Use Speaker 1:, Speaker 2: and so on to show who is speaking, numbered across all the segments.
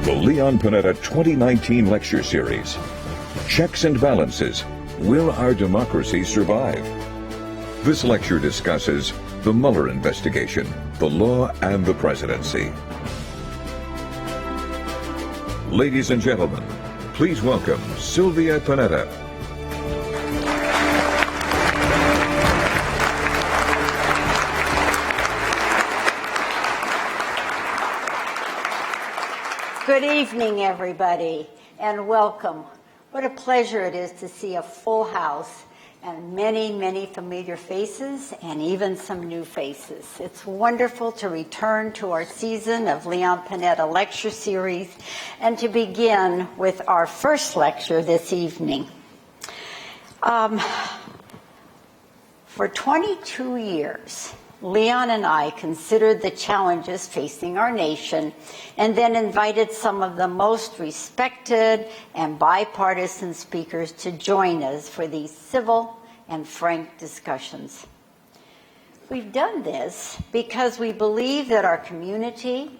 Speaker 1: the Leon Panetta 2019 lecture series, Checks and Balances, Will Our Democracy Survive? This lecture discusses the Mueller investigation, the law, and the presidency. Ladies and gentlemen, please welcome Sylvia Panetta.
Speaker 2: Good evening, everybody, and welcome. What a pleasure it is to see a full house and many, many familiar faces and even some new faces. It's wonderful to return to our season of Leon Panetta lecture series and to begin with our first lecture this evening. For 22 years, Leon and I considered the challenges facing our nation and then invited some of the most respected and bipartisan speakers to join us for these civil and frank discussions. We've done this because we believe that our community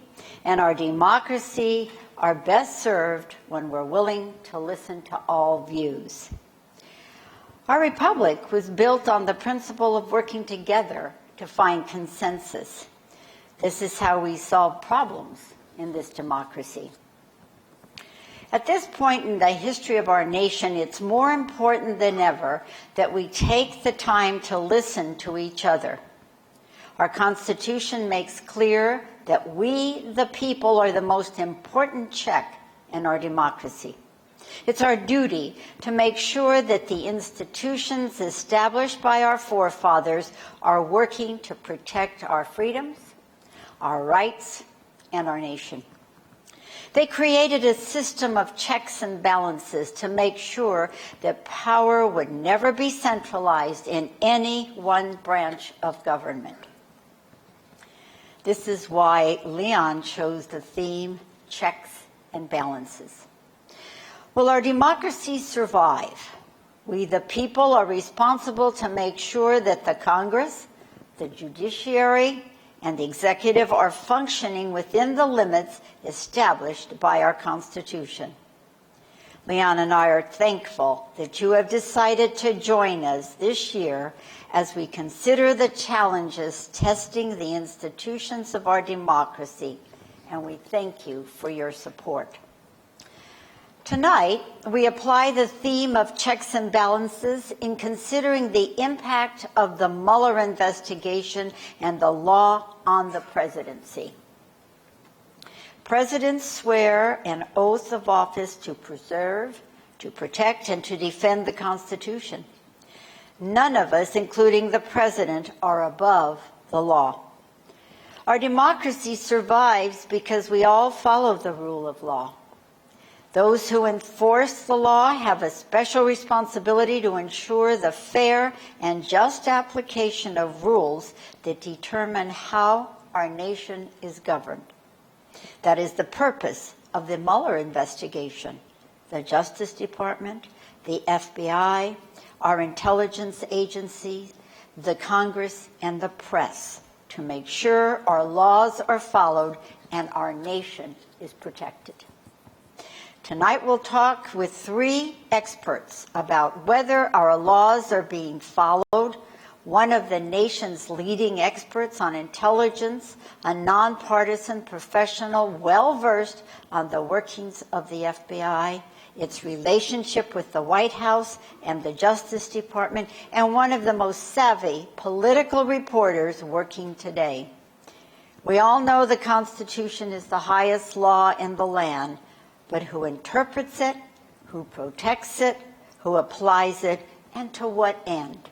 Speaker 2: and our democracy are best served when we're willing to listen to all views. Our republic was built on the principle of working together to find consensus. This is how we solve problems in this democracy. At this point in the history of our nation, it's more important than ever that we take the time to listen to each other. Our Constitution makes clear that we, the people, are the most important check in our democracy. It's our duty to make sure that the institutions established by our forefathers are working to protect our freedoms, our rights, and our nation. They created a system of checks and balances to make sure that power would never be centralized in any one branch of government. This is why Leon chose the theme, Checks and Balances. Will our democracy survive? We, the people, are responsible to make sure that the Congress, the judiciary, and the executive are functioning within the limits established by our Constitution. Leon and I are thankful that you have decided to join us this year as we consider the challenges testing the institutions of our democracy, and we thank you for your support. Tonight, we apply the theme of checks and balances in considering the impact of the Mueller investigation and the law on the presidency. Presidents swear an oath of office to preserve, to protect, and to defend the Constitution. None of us, including the president, are above the law. Our democracy survives because we all follow the rule of law. Those who enforce the law have a special responsibility to ensure the fair and just application of rules that determine how our nation is governed. That is the purpose of the Mueller investigation. The Justice Department, the FBI, our intelligence agencies, the Congress, and the press to make sure our laws are followed and our nation is protected. Tonight we'll talk with three experts about whether our laws are being followed, one of the nation's leading experts on intelligence, a nonpartisan professional well-versed on the workings of the FBI, its relationship with the White House and the Justice Department, and one of the most savvy political reporters working today. We all know the Constitution is the highest law in the land, but who interprets it, who protects it, who applies it, and to what end?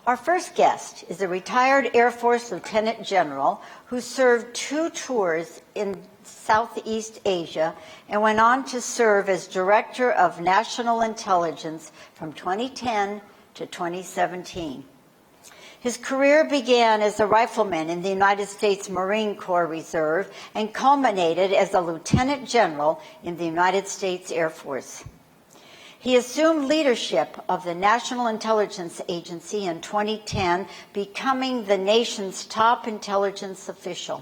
Speaker 2: Our first guest is a retired Air Force Lieutenant General who served 2 tours in Southeast Asia and went on to serve as Director of National Intelligence from 2010 to 2017. His career began as a rifleman in the United States Marine Corps Reserve and culminated as a Lieutenant General in the United States Air Force. He assumed leadership of the National Intelligence Agency in 2010, becoming the nation's top intelligence official.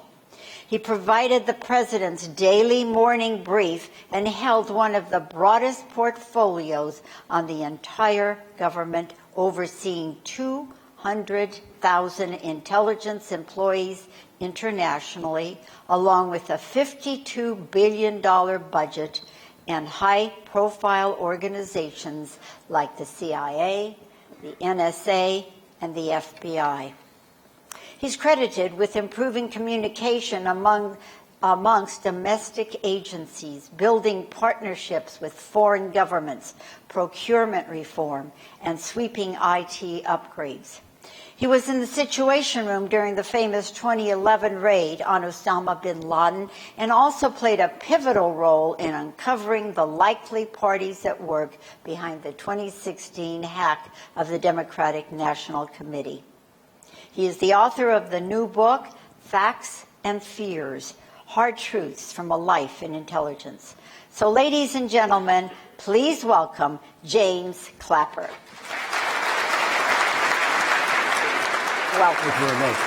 Speaker 2: He provided the president's daily morning brief and held one of the broadest portfolios on the entire government, overseeing 200,000 intelligence employees internationally, along with a $52 billion budget and high-profile organizations like the CIA, the NSA, and the FBI. He's credited with improving communication amongst domestic agencies, building partnerships with foreign governments, procurement reform, and sweeping IT upgrades. He was in the Situation Room during the famous 2011 raid on Osama bin Laden and also played a pivotal role in uncovering the likely parties at work behind the 2016 hack of the Democratic National Committee. He is the author of the new book, Facts and Fears: Hard Truths from a Life in Intelligence. So, ladies and gentlemen, please welcome James Clapper. Welcome.
Speaker 3: Thank you very much.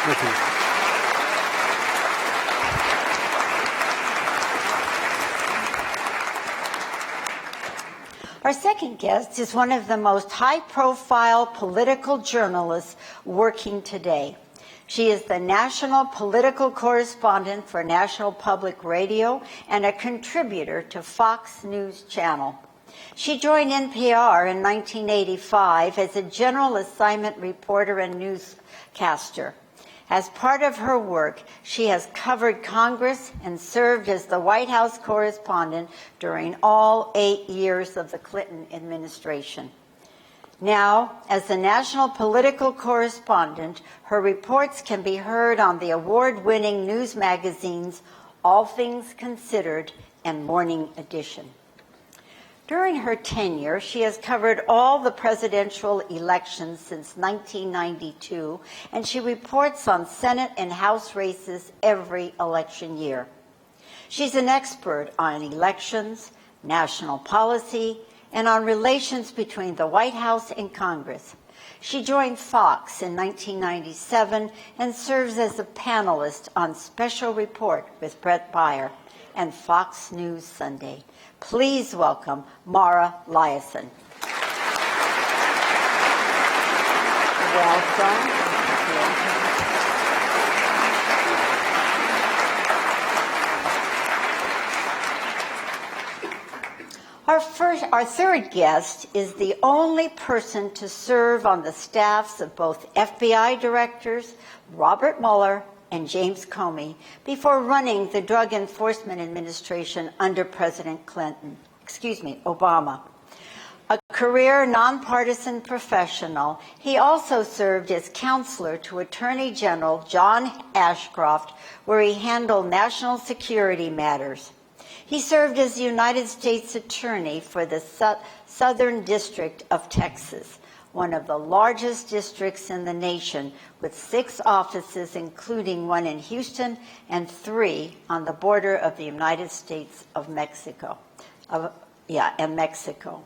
Speaker 3: Thank you.
Speaker 2: Our second guest is one of the most high-profile political journalists working today. She is the national political correspondent for National Public Radio and a contributor to Fox News Channel. She joined NPR in 1985 as a general assignment reporter and newscaster. As part of her work, she has covered Congress and served as the White House correspondent during all 8 years of the Clinton administration. Now, as the national political correspondent, her reports can be heard on the award-winning news magazines All Things Considered and Morning Edition. During her tenure, she has covered all the presidential elections since 1992, and she reports on Senate and House races every election year. She's an expert on elections, national policy, and on relations between the White House and Congress. She joined Fox in 1997 and serves as a panelist on Special Report with Bret Baier and Fox News Sunday. Please welcome Mara Liasson. Welcome. Our third guest is the only person to serve on the staffs of both FBI directors Robert Mueller and James Comey before running the Drug Enforcement Administration under President Obama. A career nonpartisan professional, he also served as counselor to Attorney General John Ashcroft, where he handled national security matters. He served as the United States Attorney for the Southern District of Texas, one of the largest districts in the nation, with 6 offices, including one in Houston and 3 on the border of the United States of Mexico. Mexico.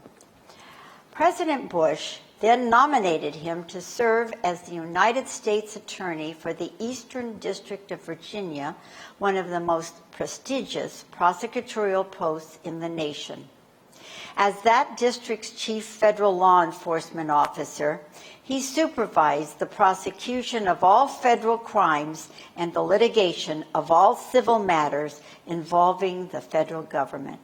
Speaker 2: President Bush then nominated him to serve as the United States Attorney for the Eastern District of Virginia, one of the most prestigious prosecutorial posts in the nation. As that district's chief federal law enforcement officer, he supervised the prosecution of all federal crimes and the litigation of all civil matters involving the federal government.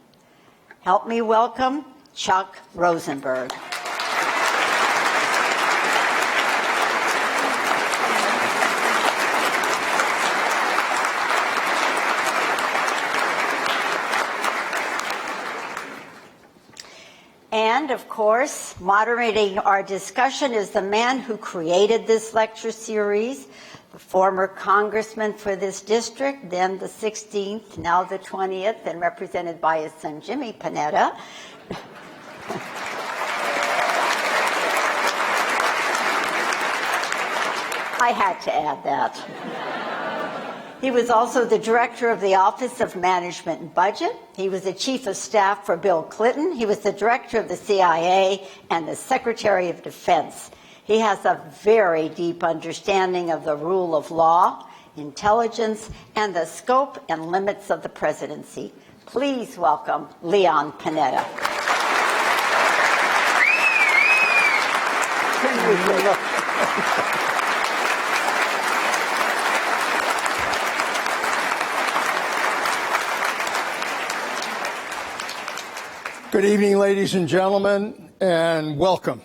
Speaker 2: Help me welcome Chuck Rosenberg. And, of course, moderating our discussion is the man who created this lecture series, the former congressman for this district, then the 16th, now the 20th, and represented by his son, Jimmy Panetta. I had to add that. He was also the director of the Office of Management and Budget. He was the chief of staff for Bill Clinton. He was the director of the CIA and the Secretary of Defense. He has a very deep understanding of the rule of law, intelligence, and the scope and limits of the presidency. Please welcome Leon Panetta.
Speaker 3: Good evening, ladies and gentlemen, and welcome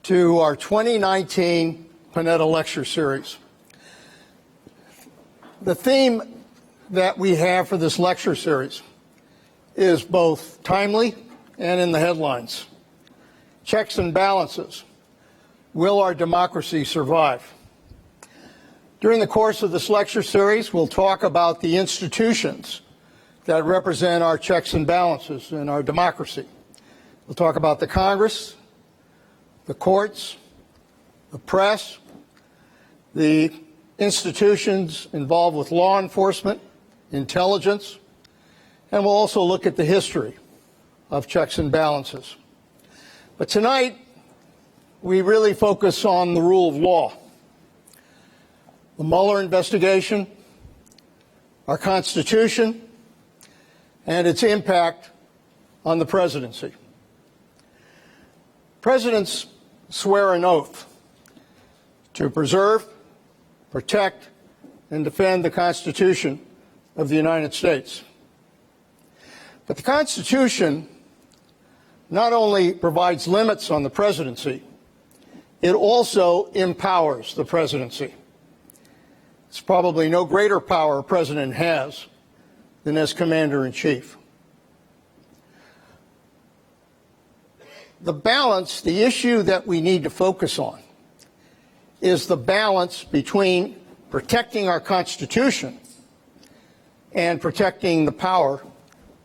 Speaker 3: to our 2019 Panetta Lecture Series. The theme that we have for this lecture series is both timely and in the headlines. Checks and balances. Will our democracy survive? During the course of this lecture series, we'll talk about the institutions that represent our checks and balances in our democracy. We'll talk about the Congress, the courts, the press, the institutions involved with law enforcement, intelligence, and we'll also look at the history of checks and balances. But tonight, we really focus on the rule of law, the Mueller investigation, our Constitution, and its impact on the presidency. Presidents swear an oath to preserve, protect, and defend the Constitution of the United States. But the Constitution not only provides limits on the presidency, it also empowers the presidency. It's probably no greater power a president has than as commander-in-chief. The balance, the issue that we need to focus on, is the balance between protecting our Constitution and protecting the power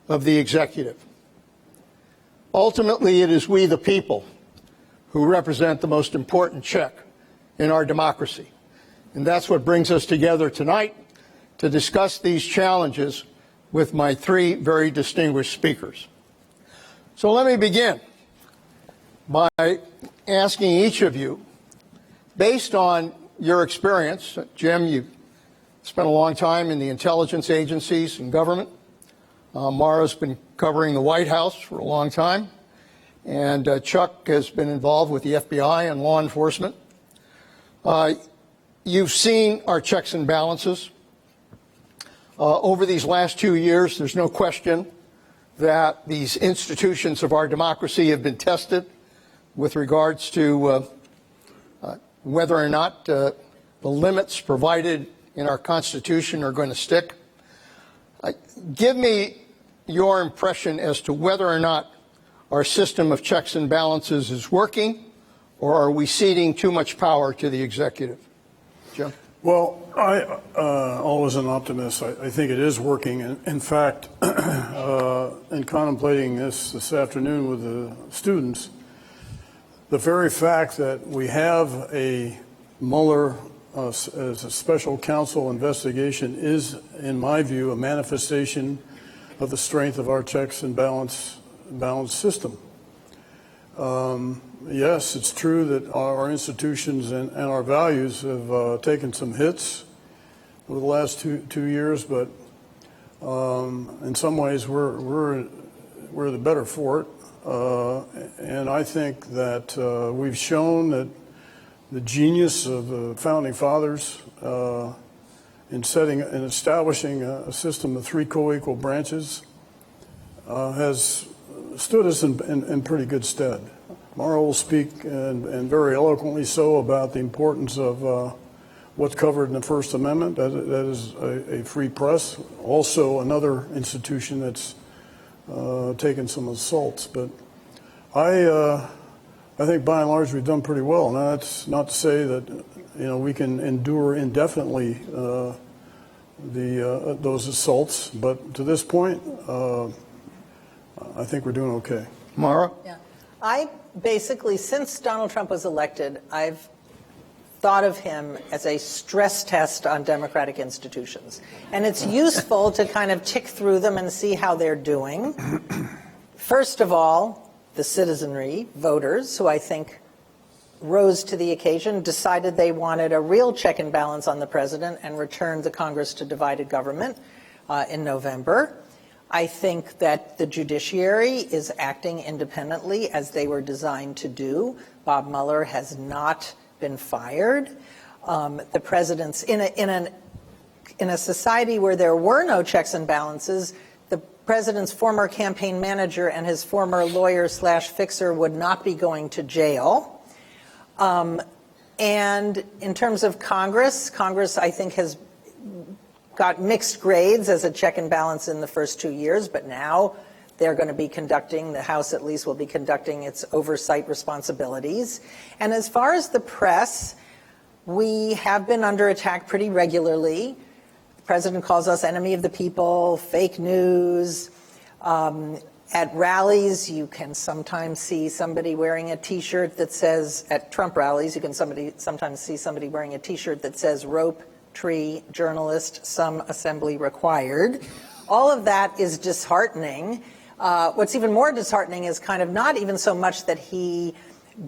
Speaker 3: of the executive. Ultimately, it is we, the people, who represent the most important check in our democracy. And that's what brings us together tonight to discuss these challenges with my three very distinguished speakers. So let me begin by asking each of you, based on your experience, Jim, you've spent a long time in the intelligence agencies and government. Mara's been covering the White House for a long time. And Chuck has been involved with the FBI and law enforcement. You've seen our checks and balances. Over these last 2 years, there's no question that these institutions of our democracy have been tested with regards to whether or not the limits provided in our Constitution are going to stick. Give me your impression as to whether or not our system of checks and balances is working, or are we ceding too much power to the executive? Jim?
Speaker 4: Well, I always an optimist. I think it is working. In fact, in contemplating this afternoon with the students, the very fact that we have a Mueller as a special counsel investigation is, in my view, a manifestation of the strength of our checks and balance system. Yes, it's true that our institutions and our values have taken some hits over the last two years, but in some ways we're the better for it. And I think that we've shown that the genius of the founding fathers in establishing a system of three co-equal branches has stood us in pretty good stead. Mara will speak, and very eloquently so, about the importance of what's covered in the First Amendment. That is a free press. Also, another institution that's taken some assaults. But I think, by and large, we've done pretty well. Now, that's not to say that we can endure indefinitely those assaults, but to this point, I think we're doing okay.
Speaker 3: Mara?
Speaker 5: Yeah. I basically, since Donald Trump was elected, I've thought of him as a stress test on democratic institutions. And it's useful to kind of tick through them and see how they're doing. First of all, the citizenry, voters, who I think rose to the occasion, decided they wanted a real check and balance on the president, and returned the Congress to divided government in November. I think that the judiciary is acting independently as they were designed to do. Bob Mueller has not been fired. The president's in a society where there were no checks and balances, the president's former campaign manager and his former lawyer/fixer would not be going to jail. And in terms of Congress, I think has got mixed grades as a check and balance in the first 2 years, but now they're going to be conducting, the House at least will be conducting its oversight responsibilities. And as far as the press, we have been under attack pretty regularly. The president calls us enemy of the people, fake news. At rallies, you can sometimes see somebody wearing a T-shirt that says, at Trump rallies, you can sometimes see somebody wearing a T-shirt that says rope, tree, journalist, some assembly required. All of that is disheartening. What's even more disheartening is kind of not even so much that he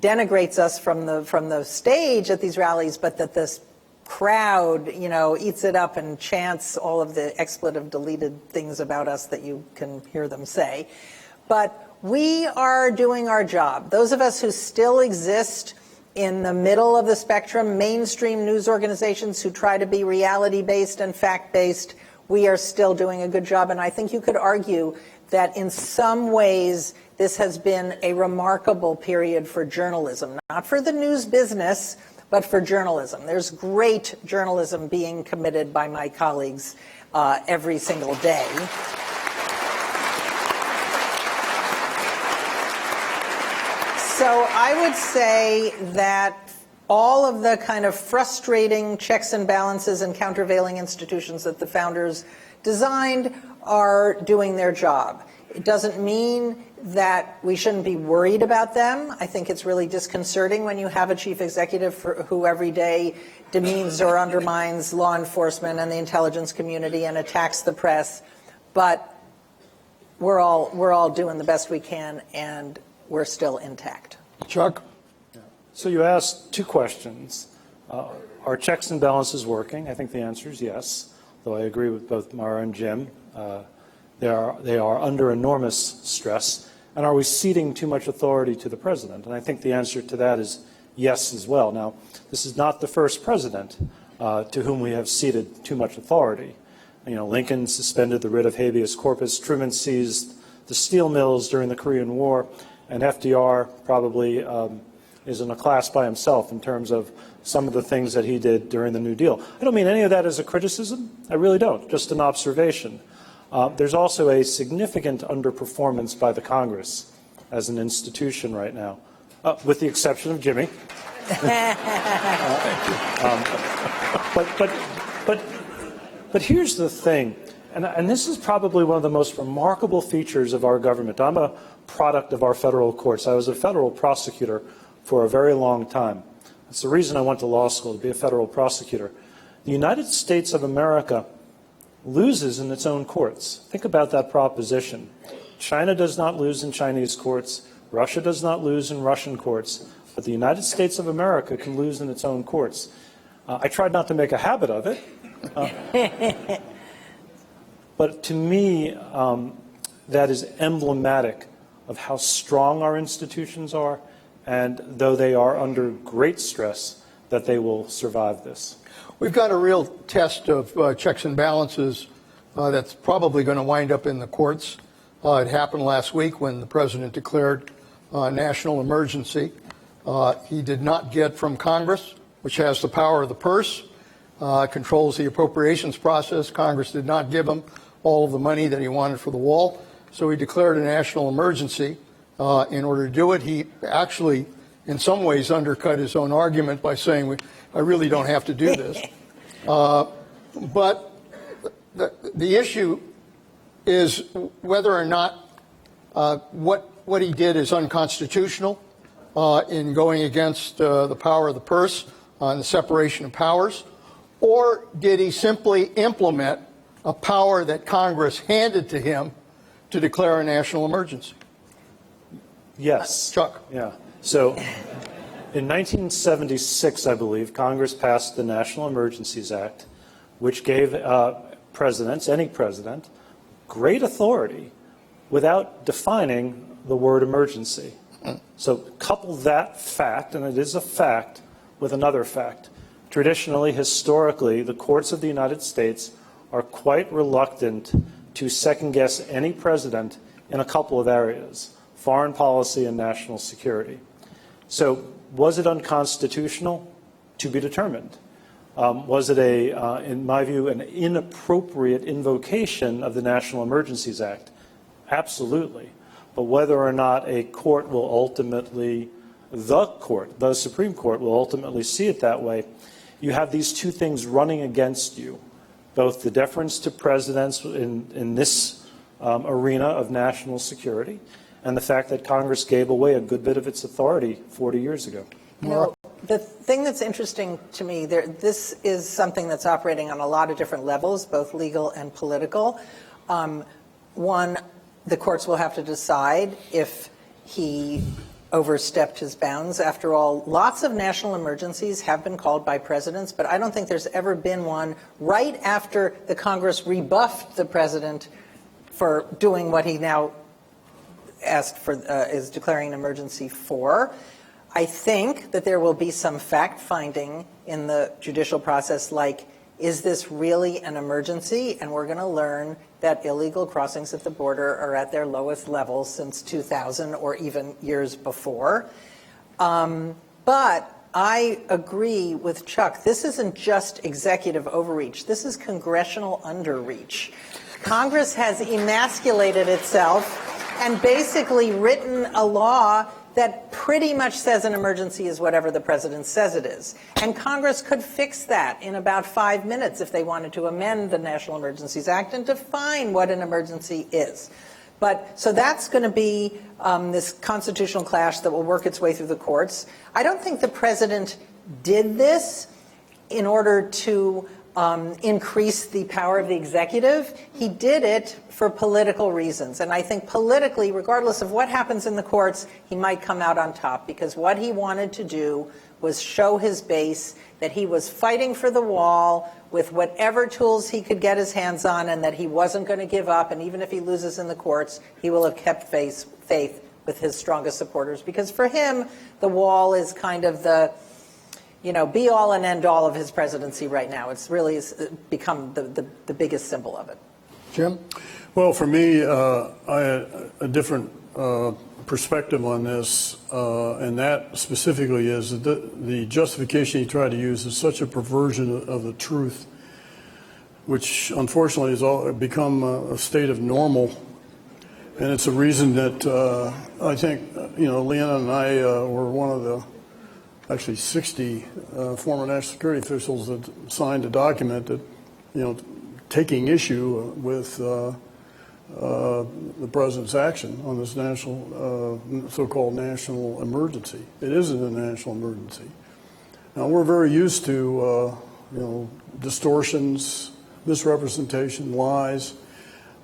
Speaker 5: denigrates us from the stage at these rallies, but that this crowd, eats it up and chants all of the expletive deleted things about us that you can hear them say. But we are doing our job. Those of us who still exist in the middle of the spectrum, mainstream news organizations who try to be reality-based and fact-based, we are still doing a good job. And I think you could argue that in some ways this has been a remarkable period for journalism, not for the news business, but for journalism. There's great journalism being committed by my colleagues every single day. So I would say that all of the kind of frustrating checks and balances and countervailing institutions that the founders designed are doing their job. It doesn't mean that we shouldn't be worried about them. I think it's really disconcerting when you have a chief executive who every day demeans or undermines law enforcement and the intelligence community and attacks the press. But we're all doing the best we can, and we're still intact.
Speaker 3: Chuck?
Speaker 6: So you asked two questions. Are checks and balances working? I think the answer is yes, though I agree with both Mara and Jim. They are under enormous stress. And are we ceding too much authority to the president? And I think the answer to that is yes as well. Now, this is not the first president to whom we have ceded too much authority. Lincoln suspended the writ of habeas corpus. Truman seized the steel mills during the Korean War. And FDR probably is in a class by himself in terms of some of the things that he did during the New Deal. I don't mean any of that as a criticism. I really don't. Just an observation. There's also a significant underperformance by the Congress as an institution right now, with the exception of Jimmy. But here's the thing, and this is probably one of the most remarkable features of our government. I'm a product of our federal courts. I was a federal prosecutor for a very long time. That's the reason I went to law school, to be a federal prosecutor. The United States of America loses in its own courts. Think about that proposition. China does not lose in Chinese courts. Russia does not lose in Russian courts. But the United States of America can lose in its own courts. I tried not to make a habit of it. But to me, that is emblematic of how strong our institutions are, and though they are under great stress, that they will survive this.
Speaker 3: We've got a real test of checks and balances that's probably going to wind up in the courts. It happened last week when the president declared national emergency. He did not get from Congress, which has the power of the purse, controls the appropriations process. Congress did not give him all of the money that he wanted for the wall, so he declared a national emergency. In order to do it, he actually, in some ways, undercut his own argument by saying, I really don't have to do this. But the issue is whether or not what he did is unconstitutional in going against the power of the purse on the separation of powers, or did he simply implement a power that Congress handed to him to declare a national emergency?
Speaker 6: Yes.
Speaker 3: Chuck.
Speaker 6: Yeah. So In 1976, I believe, Congress passed the National Emergencies Act, which gave presidents, any president, great authority without defining the word emergency. So couple that fact, and it is a fact, with another fact. Traditionally, historically, the courts of the United States are quite reluctant to second-guess any president in a couple of areas: foreign policy and national security. So was it unconstitutional? To be determined. Was it in my view, an inappropriate invocation of the National Emergencies Act? Absolutely. But whether or not a court will ultimately, the Supreme Court will ultimately see it that way, you have these two things running against you, both the deference to presidents in this arena of national security and the fact that Congress gave away a good bit of its authority 40 years ago.
Speaker 5: You know, the thing that's interesting to me, this is something that's operating on a lot of different levels, both legal and political. One, the courts will have to decide if he overstepped his bounds. After all, lots of national emergencies have been called by presidents, but I don't think there's ever been one right after the Congress rebuffed the president for doing what he now asked for, is declaring an emergency for. I think that there will be some fact-finding in the judicial process, like, is this really an emergency? And we're going to learn that illegal crossings at the border are at their lowest levels since 2000 or even years before. But I agree with Chuck. This isn't just executive overreach. This is congressional underreach. Congress has emasculated itself and basically written a law that pretty much says an emergency is whatever the president says it is. And Congress could fix that in about 5 minutes if they wanted to amend the National Emergencies Act and define what an emergency is. But so that's going to be this constitutional clash that will work its way through the courts. I don't think the president did this in order to increase the power of the executive. He did it for political reasons. And I think politically, regardless of what happens in the courts, he might come out on top, because what he wanted to do was show his base that he was fighting for the wall with whatever tools he could get his hands on, and that he wasn't going to give up. And even if he loses in the courts, he will have kept faith with his strongest supporters, because for him, the wall is kind of the be all and end all of his presidency right now. It's really become the biggest symbol of it.
Speaker 3: Jim?
Speaker 4: Well, for me, I had a different perspective on this, and that specifically is that the justification he tried to use is such a perversion of the truth, which unfortunately has become a state of normal. And it's a reason that I think, Leanna and I were one of the actually 60 former national security officials that signed a document that, taking issue with the president's action on this so-called national emergency. It isn't a national emergency. Now, we're very used to, distortions, misrepresentation, lies,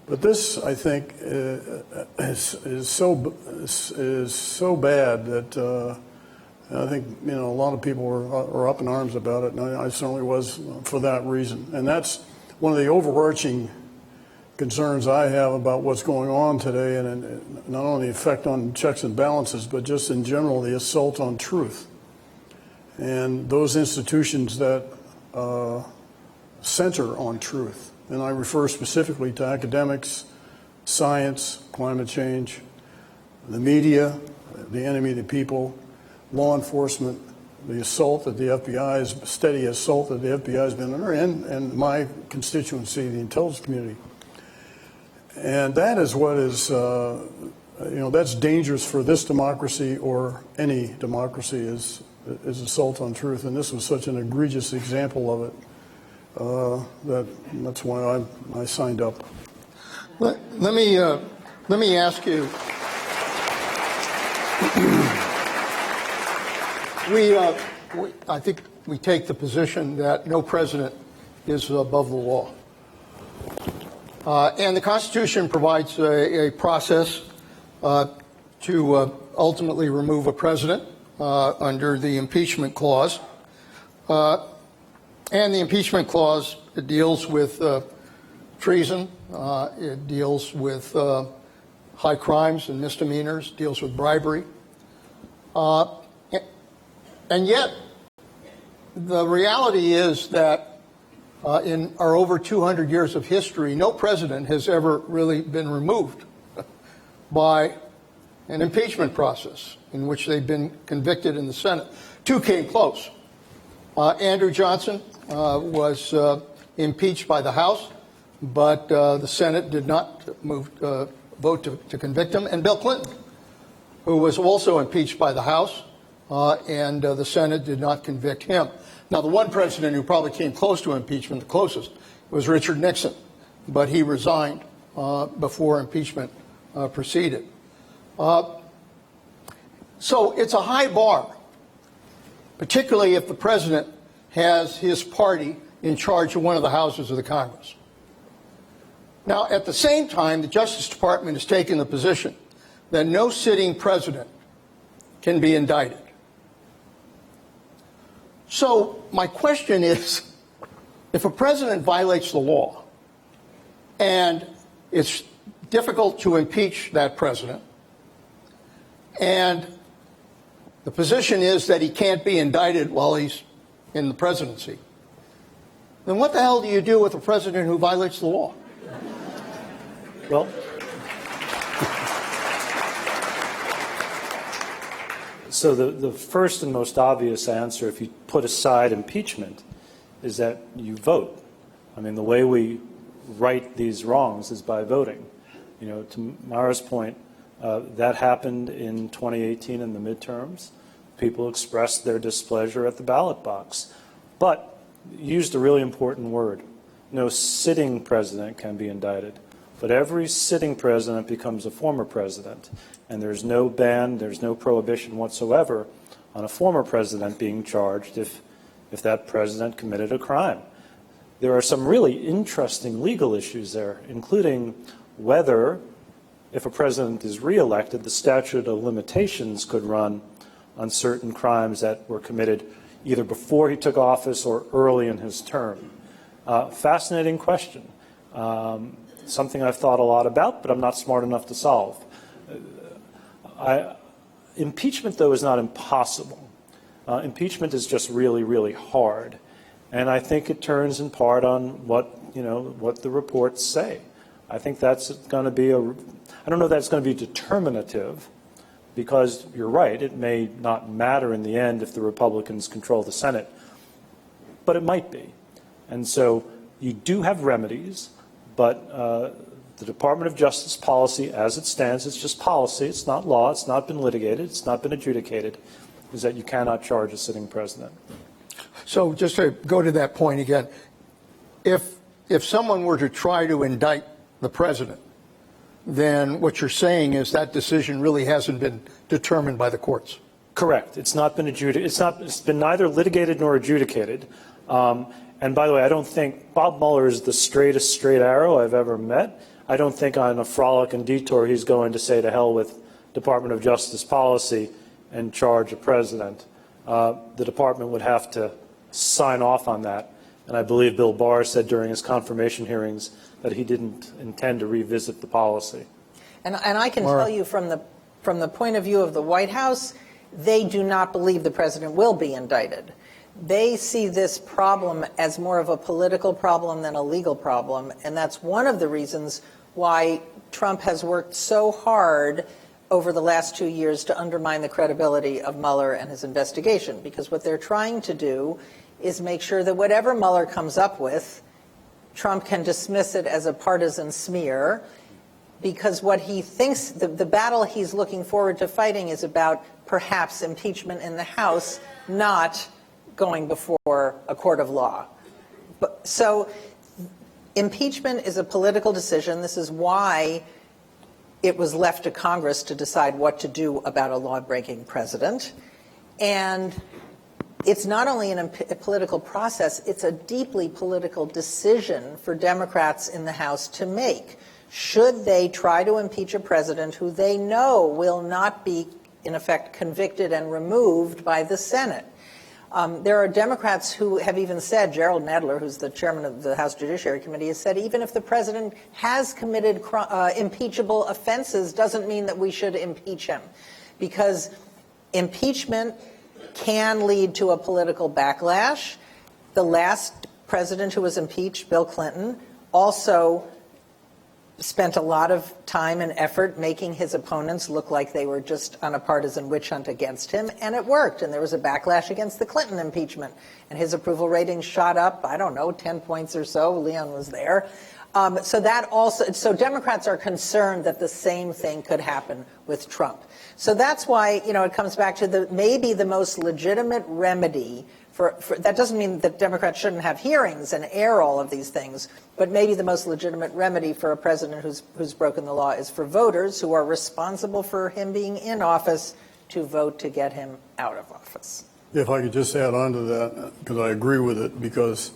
Speaker 4: but this, I think, is so bad that. I think, a lot of people are up in arms about it, and I certainly was for that reason. And that's one of the overarching concerns I have about what's going on today, and not only the effect on checks and balances, but just in general, the assault on truth. And those institutions that center on truth, and I refer specifically to academics, science, climate change, the media, the enemy of the people, law enforcement, the assault that the FBI steady assault that the FBI has been under, and my constituency, the intelligence community. And that is what is, that's dangerous for this democracy or any democracy is assault on truth. And this was such an egregious example of it that's why I signed up.
Speaker 3: Let me ask you. I think we take the position that no president is above the law. And the Constitution provides a process to ultimately remove a president under the impeachment clause. And the impeachment clause, it deals with treason, it deals with high crimes and misdemeanors, deals with bribery. And yet, the reality is that in our over 200 years of history, no president has ever really been removed by an impeachment process in which they've been convicted in the Senate. Two came close. Andrew Johnson was impeached by the House, but the Senate did not vote to convict him. And Bill Clinton, who was also impeached by the House, and the Senate did not convict him. Now, the one president who probably came close to impeachment, the closest, was Richard Nixon, but he resigned before impeachment proceeded. So it's a high bar, particularly if the president has his party in charge of one of the houses of the Congress. Now, at the same time, the Justice Department has taken the position that no sitting president can be indicted. So my question is, if a president violates the law and it's difficult to impeach that president, and the position is that he can't be indicted while he's in the presidency, then what the hell do you do with a president who violates the law?
Speaker 6: Well, so the first and most obvious answer, if you put aside impeachment, is that you vote. I mean, the way we right these wrongs is by voting. You know, to Mara's point, that happened in 2018 in the midterms. People expressed their displeasure at the ballot box, but used a really important word. No sitting president can be indicted, but every sitting president becomes a former president, and there's no ban, there's no prohibition whatsoever on a former president being charged if that president committed a crime. There are some really interesting legal issues there, including whether, if a president is reelected, the statute of limitations could run on certain crimes that were committed either before he took office or early in his term. Fascinating question. Something I've thought a lot about, but I'm not smart enough to solve. Impeachment, though, is not impossible. Impeachment is just really, really hard. And I think it turns in part on what the reports say. I think that's going to be I don't know if that's going to be determinative, because you're right, it may not matter in the end if the Republicans control the Senate, but it might be. And so you do have remedies, but the Department of Justice policy as it stands, it's just policy, it's not law, it's not been litigated, it's not been adjudicated, is that you cannot charge a sitting president.
Speaker 3: So just to go to that point again, if someone were to try to indict the president, then what you're saying is that decision really hasn't been determined by the courts.
Speaker 6: Correct. It's not been adjudicated. It's been neither litigated nor adjudicated. And by the way, I don't think Bob Mueller is the straightest straight arrow I've ever met. I don't think on a frolic and detour he's going to say to hell with Department of Justice policy and charge a president. The department would have to sign off on that. And I believe Bill Barr said during his confirmation hearings that he didn't intend to revisit the policy.
Speaker 5: And I can tell you from the point of view of the White House, they do not believe the president will be indicted. They see this problem as more of a political problem than a legal problem, and that's one of the reasons why Trump has worked so hard over the last 2 years to undermine the credibility of Mueller and his investigation, because what they're trying to do is make sure that whatever Mueller comes up with, Trump can dismiss it as a partisan smear, because what he thinks, the battle he's looking forward to fighting is about perhaps impeachment in the House, not going before a court of law. So impeachment is a political decision. This is why it was left to Congress to decide what to do about a law-breaking president. And it's not only a political process, it's a deeply political decision for Democrats in the House to make. Should they try to impeach a president who they know will not be in effect, convicted and removed by the Senate. There are Democrats who have even said, Gerald Nadler, who's the chairman of the House Judiciary Committee, has said even if the president has committed impeachable offenses, doesn't mean that we should impeach him, because impeachment can lead to a political backlash. The last president who was impeached, Bill Clinton, also spent a lot of time and effort making his opponents look like they were just on a partisan witch hunt against him, and it worked. And there was a backlash against the Clinton impeachment, and his approval rating shot up, I don't know, 10 points or so. Leon was there. So Democrats are concerned that the same thing could happen with Trump. So that's why, it comes back to maybe the most legitimate remedy for that doesn't mean that Democrats shouldn't have hearings and air all of these things, but maybe the most legitimate remedy for a president who's broken the law is for voters who are responsible for him being in office to vote to get him out of office.
Speaker 4: If I could just add on to that, because I agree with it, because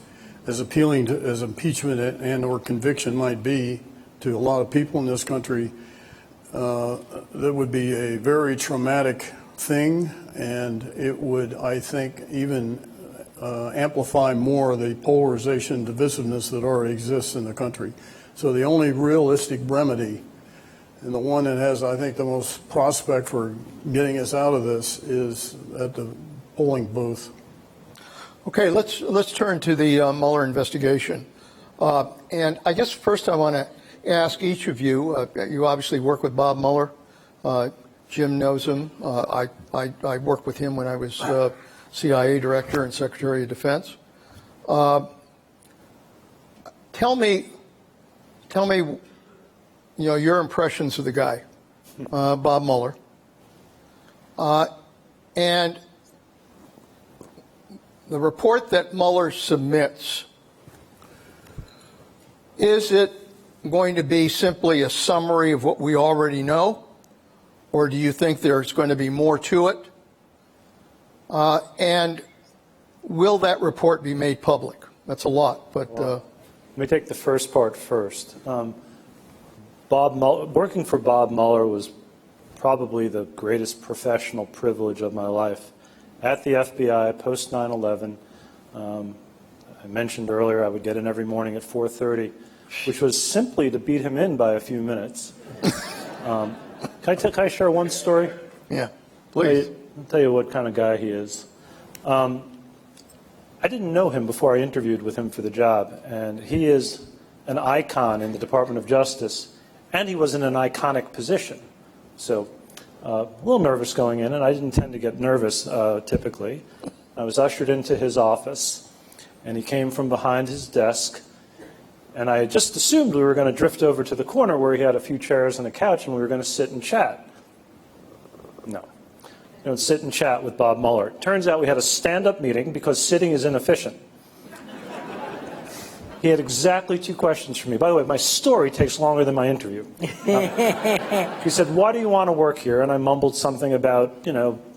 Speaker 4: as appealing as impeachment and or conviction might be to a lot of people in this country, that would be a very traumatic thing, and it would, I think, even amplify more the polarization, divisiveness that already exists in the country. So the only realistic remedy, and the one that has, I think, the most prospect for getting us out of this, is at the polling booth.
Speaker 3: Okay, let's turn to the Mueller investigation. And I guess first I want to ask each of you, you obviously work with Bob Mueller. Jim knows him. I worked with him when I was CIA Director and Secretary of Defense. Tell me, your impressions of the guy, Bob Mueller. And the report that Mueller submits, is it going to be simply a summary of what we already know, or do you think there's going to be more to it? And will that report be made public? That's a lot, but...
Speaker 6: Let me take the first part first. Working for Bob Mueller was probably the greatest professional privilege of my life. At the FBI, post 9/11, I mentioned earlier I would get in every morning at 4:30, which was simply to beat him in by a few minutes. Can I share one story?
Speaker 3: Yeah, please.
Speaker 6: I'll tell you what kind of guy he is. I didn't know him before I interviewed with him for the job, and he is an icon in the Department of Justice, and he was in an iconic position. So a little nervous going in, and I didn't tend to get nervous typically. I was ushered into his office, and he came from behind his desk, and I had just assumed we were going to drift over to the corner where he had a few chairs and a couch, and we were going to sit and chat. No. You don't sit and chat with Bob Mueller. It turns out we had a stand-up meeting because sitting is inefficient. He had exactly 2 questions for me. By the way, my story takes longer than my interview. He said, "Why do you want to work here?" And I mumbled something about,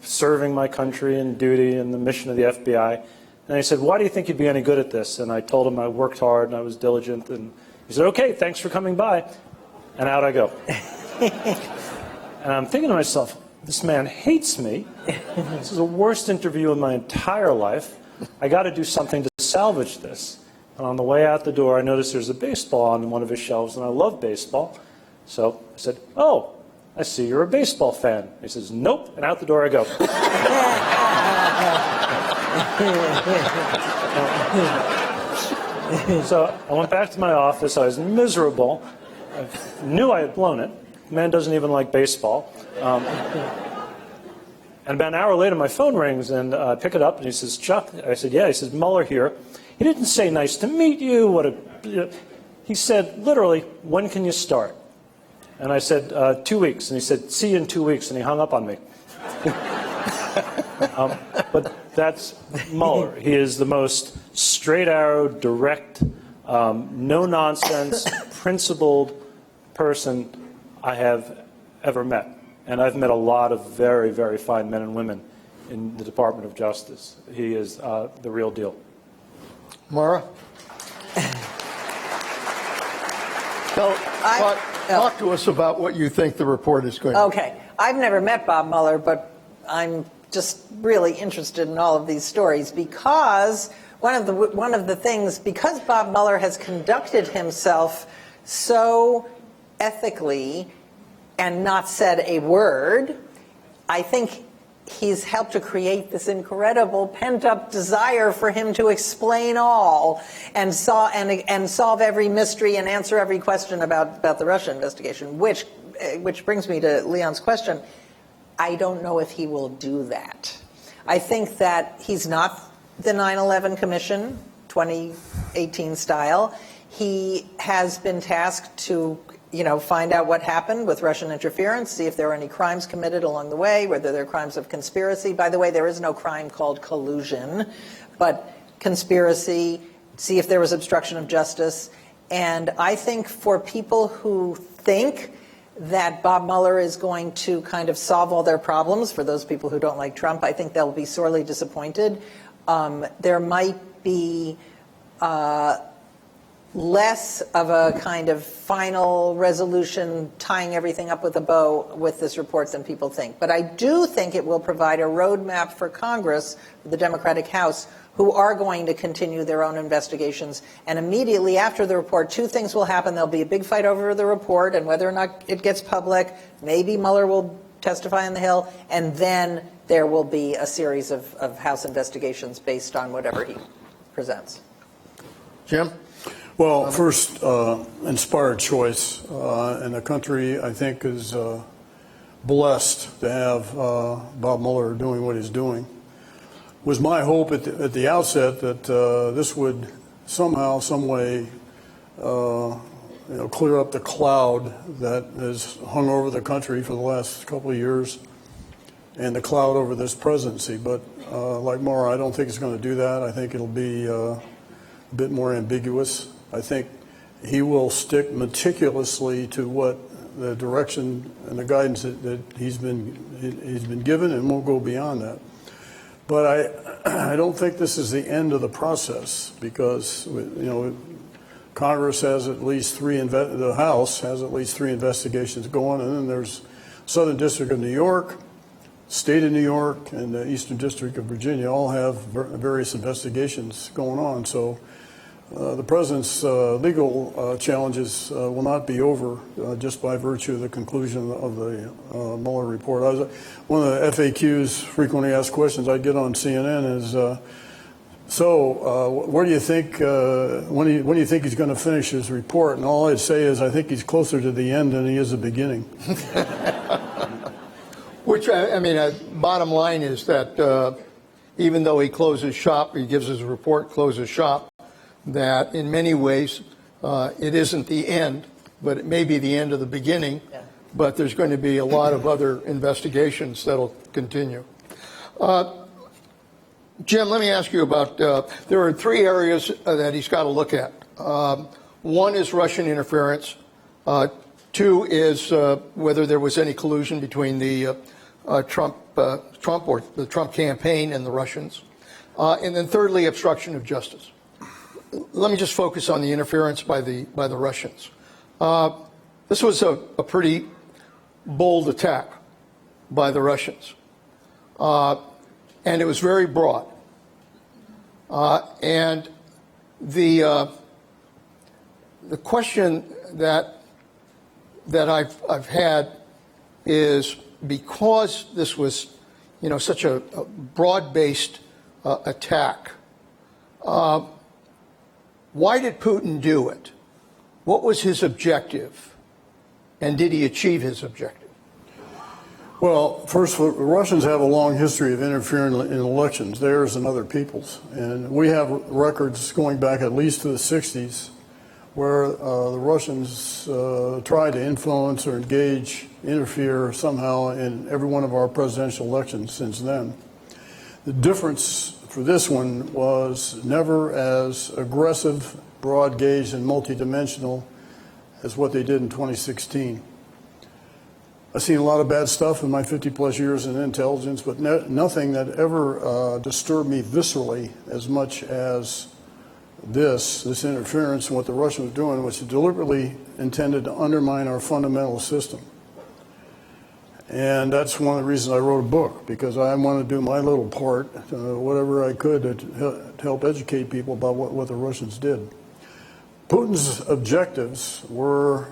Speaker 6: serving my country and duty and the mission of the FBI. And he said, "Why do you think you'd be any good at this?" And I told him I worked hard and I was diligent. And he said, "Okay, thanks for coming by." And out I go. And I'm thinking to myself, this man hates me. This is the worst interview of my entire life. I got to do something to salvage this. And on the way out the door, I noticed there's a baseball on one of his shelves, and I love baseball. So I said, "Oh, I see you're a baseball fan." He says, "Nope," and out the door I go. So I went back to my office. I was miserable. I knew I had blown it. The man doesn't even like baseball. And about an hour later, my phone rings, and I pick it up, and he says, "Chuck." I said, "Yeah." He says, "Mueller here." He didn't say, "Nice to meet you." He said, literally, "When can you start?" And I said, 2 weeks. And he said, "See you in 2 weeks." And he hung up on me. But that's Mueller. He is the most straight arrow, direct, no nonsense, principled person I have ever met. And I've met a lot of very, very fine men and women in the Department of Justice. He is the real deal.
Speaker 3: Mara? Talk to us about what you think the report is going to be.
Speaker 5: Okay. I've never met Bob Mueller, but I'm just really interested in all of these stories because one of the things, because Bob Mueller has conducted himself so ethically and not said a word, I think he's helped to create this incredible pent-up desire for him to explain all and solve every mystery and answer every question about the Russia investigation, which brings me to Leon's question. I don't know if he will do that. I think that he's not the 9/11 Commission, 2018 style. He has been tasked to find out what happened with Russian interference, see if there were any crimes committed along the way, whether there are crimes of conspiracy. By the way, there is no crime called collusion, but conspiracy, see if there was obstruction of justice. And I think for people who think that Bob Mueller is going to kind of solve all their problems, for those people who don't like Trump, I think they'll be sorely disappointed. There might be less of a kind of final resolution tying everything up with a bow with this report than people think. But I do think it will provide a roadmap for Congress, the Democratic House, who are going to continue their own investigations. And immediately after the report, two things will happen. There'll be a big fight over the report and whether or not it gets public. Maybe Mueller will testify on the Hill. And then there will be a series of House investigations based on whatever he presents.
Speaker 3: Jim?
Speaker 4: Well, first, inspired choice. And the country, I think, is blessed to have Bob Mueller doing what he's doing. It was my hope at the outset that this would somehow, some way, clear up the cloud that has hung over the country for the last couple of years and the cloud over this presidency. But like Maura, I don't think it's going to do that. I think it'll be a bit more ambiguous. I think he will stick meticulously to what the direction and the guidance that he's been given, and won't go beyond that. But I don't think this is the end of the process, because Congress has at least the House has at least three investigations going, and then there's Southern District of New York, State of New York, and the Eastern District of Virginia all have various investigations going on. So the president's legal challenges will not be over just by virtue of the conclusion of the Mueller report. One of the FAQs, frequently asked questions, I get on CNN is, where do you think, when do you think he's going to finish his report? And all I'd say is I think he's closer to the end than he is the beginning.
Speaker 3: Which, bottom line is that even though he closes shop, he gives his report, closes shop, that in many ways it isn't the end, but it may be the end of the beginning. Yeah. But there's going to be a lot of other investigations that'll continue. Jim, let me ask you about, there are three areas that he's got to look at. One is Russian interference. Two is whether there was any collusion between the Trump or the Trump campaign and the Russians. And then thirdly, obstruction of justice. Let me just focus on the interference by the Russians. This was a pretty bold attack by the Russians, and it was very broad. And the question that I've had is, because this was such a broad-based attack. Why did Putin do it? What was his objective? And did he achieve his objective?
Speaker 4: Well, first, the Russians have a long history of interfering in elections, theirs and other people's. And we have records going back at least to the 60s where the Russians tried to influence or engage, interfere somehow in every one of our presidential elections since then. The difference for this one was never as aggressive, broad-gauged, and multidimensional as what they did in 2016. I've seen a lot of bad stuff in my 50-plus years in intelligence, but nothing that ever disturbed me viscerally as much as this interference and what the Russians were doing was deliberately intended to undermine our fundamental system. And that's one of the reasons I wrote a book, because I want to do my little part, whatever I could, to help educate people about what the Russians did. Putin's objectives were